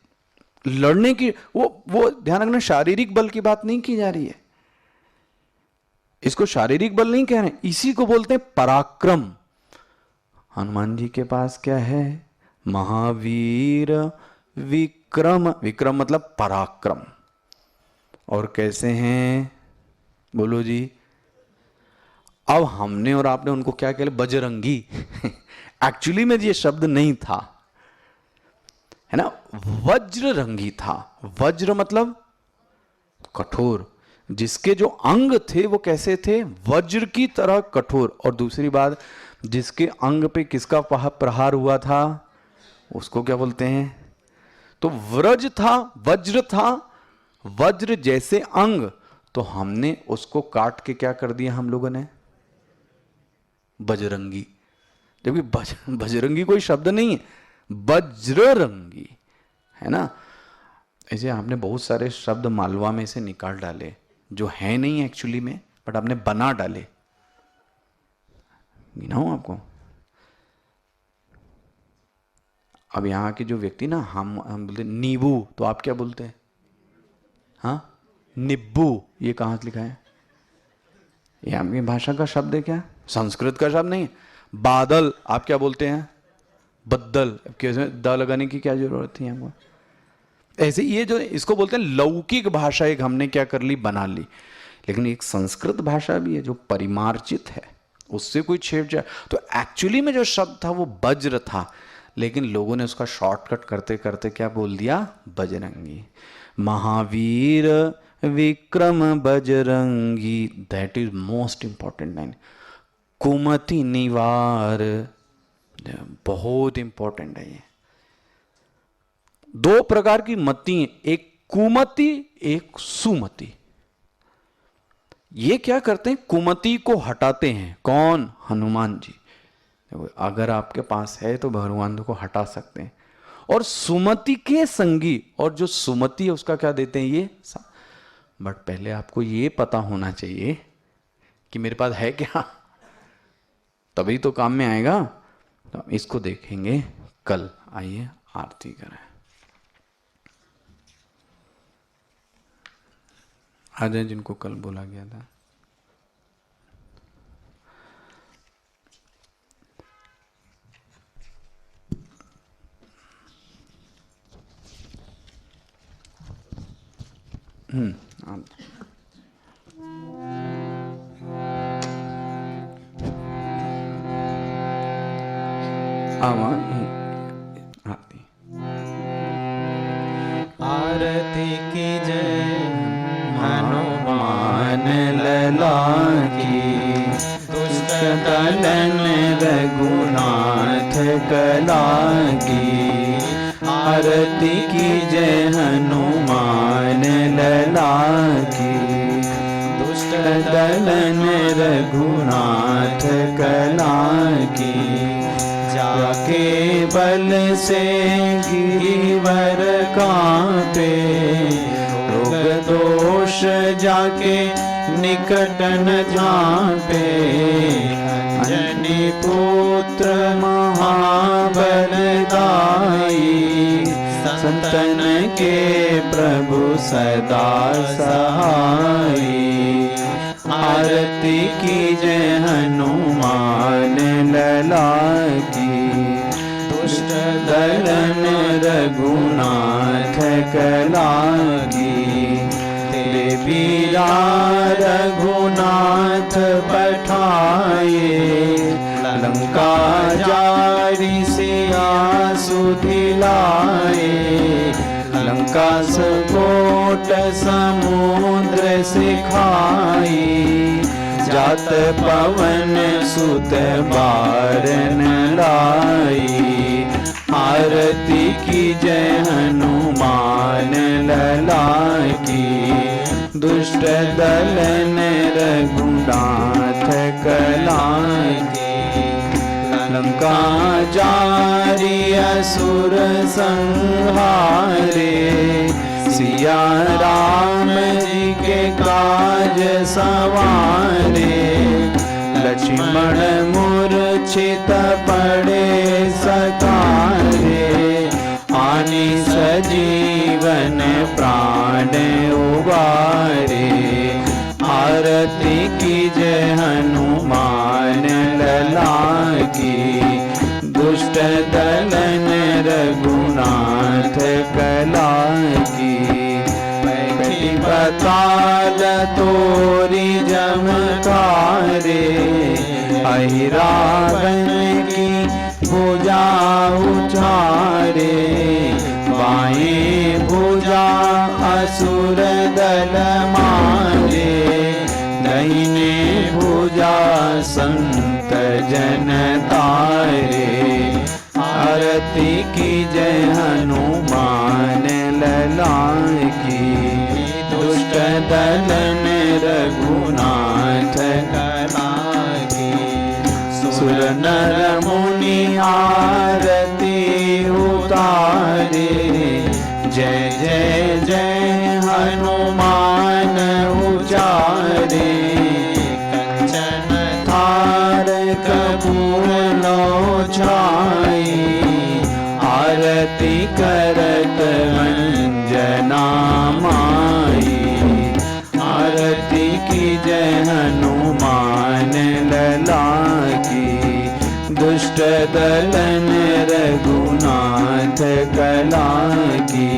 लड़ने की, वो ध्यान रखना, शारीरिक बल की बात नहीं की जा रही है। इसको शारीरिक बल नहीं कह रहे, इसी को बोलते हैं पराक्रम। हनुमान जी के पास क्या है? महावीर विक्रम। विक्रम मतलब पराक्रम। और कैसे हैं? बोलो जी। अब हमने और आपने उनको क्या कह लिया? बजरंगी। एक्चुअली में ये शब्द नहीं था, है ना, वज्र रंगी था। वज्र मतलब कठोर, जिसके जो अंग थे वो कैसे थे? वज्र की तरह कठोर। और दूसरी बात, जिसके अंग पे किसका प्रहार हुआ था उसको क्या बोलते हैं? तो व्रज था, वज्र था, वज्र जैसे अंग, तो हमने उसको काट के क्या कर दिया हम लोगों ने? बजरंगी। जबकि बजरंगी कोई शब्द नहीं है, वज्ररंगी, है ना। ऐसे आपने बहुत सारे शब्द मालवा में से निकाल डाले जो है नहीं एक्चुअली में, बट आपने बना डाले। गिनाऊं आपको? अब यहाँ के जो व्यक्ति ना, हम बोलते नींबू, तो आप क्या बोलते हैं? हाँ, निब्बू। ये कहाँ से लिखा है? ये आपकी भाषा का शब्द है क्या? संस्कृत का शब्द नहीं है। बादल आप क्या बोलते हैं? बद्दल। कैसे द लगाने की क्या जरूरत थी हमको? ऐसे ये जो इसको बोलते हैं लौकिक भाषा, एक हमने क्या कर ली? बना ली। लेकिन एक संस्कृत भाषा भी है जो परिमार्जित है, उससे कोई छेड़छाड़। तो एक्चुअली में जो शब्द था वो वज्र था, लेकिन लोगों ने उसका शॉर्टकट करते करते क्या बोल दिया? बजरंगी। महावीर विक्रम Bajrangi, that is most important line. कुमति निवार, बहुत इंपॉर्टेंट है ये। 2 प्रकार की मति, एक कुमति एक सुमति। ये क्या करते हैं? कुमति को हटाते हैं। कौन? हनुमान जी। अगर आपके पास है तो भगवान को हटा सकते हैं। और सुमति के संगी, और जो सुमति है उसका क्या देते हैं? ये। बट पहले आपको ये पता होना चाहिए कि मेरे पास है क्या, तभी तो काम में आएगा। तो इसको देखेंगे कल। आइए आरती करें। आ जाए जिनको कल बोला गया था। आप आती
आरती की जय हनुमान
लला की,
दुष्ट
दलन रघुनाथ कला की। आरती की जय हनुमान लला की, दुष्ट दलन रघुनाथ कला की। जाके बल से गिरिवर कांपे, रोग दोष जाके निकट न झांपे। अंजनी पुत्र महाबलदाई, संतन के प्रभु सदा सहाई। आरती की जय हनुमान लला की, दुष्ट दलन रघुनाथ कला की। तेरे बीरा रघुनाथ पठाए, लंका जारी सिया सुधिलाए। लंका सकोट समुद्र सिखाई, जात पवन सुत बारन लाई। आरती की जय हनुमान लला की, दुष्ट दलन रघुनाथ कला की। लंका जारी असुर संहारे, सिया राम जी के काज सवारे। लक्ष्मण मूर्छित पड़े सकारे, आनि सजीवन प्राण उबारे। आरती की जय हनुमान लला की, दुष्ट दलन रघुनाथ कला की। बैठी बताल तोरी जमकारे, अहि रावण की भुजा उचारे। बाएं भुजा असुर दल मारे, दाहिने भुजा संत जन तारे। आरती की जय हनुमान लला की, दुष्ट दलन रघुनाथ कला की। सुर नर मुनि आरती उतारे, जय जय जय हनुमान उचारे। कंचन थार कपूर लो छाई, आरती करत अंजना माई। आरती की जय हनुमान लला की, दुष्ट दलन रघुनाथ कला की।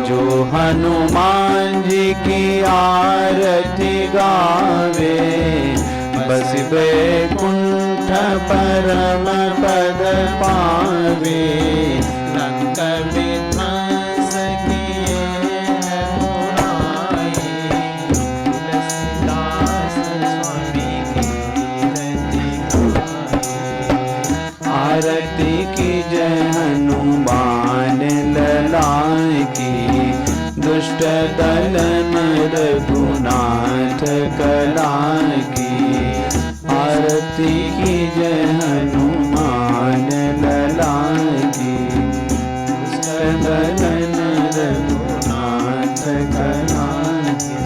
जो हनुमान जी की आरती गावे, बस बैकुंठ परम पद पावे। लंक विध्वंस किए है मुरारी, तुलसीदास स्वामी की रति गाई। आरती की जय हनुमान लला की, दुष्ट दलन रघुनाथ कला की। आरती की जय हनुमान लला की, दुष्ट दलन रघुनाथ कला की।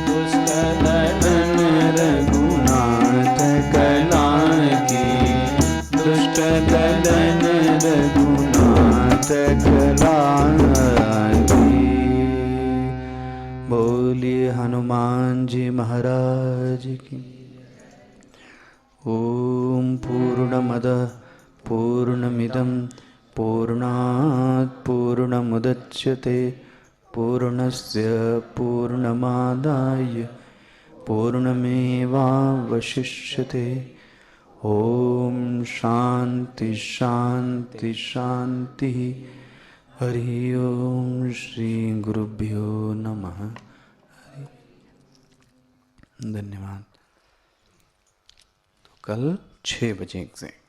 दुष्ट दलन रघुनाथ कला की, दुष्ट दलन रघुनाथ कला की। बोलिए ओम पूर्णमदः पूर्णमिदं पूर्णात् पूर्णमुदच्यते पूर्णस्य पूर्णमादाय पूर्णमेवावशिष्यते। ओम शांति शांति शांति। हरि ओम श्री गुरुभ्यो नमः। धन्यवाद। तो कल 6 बजे एग्जैक्ट।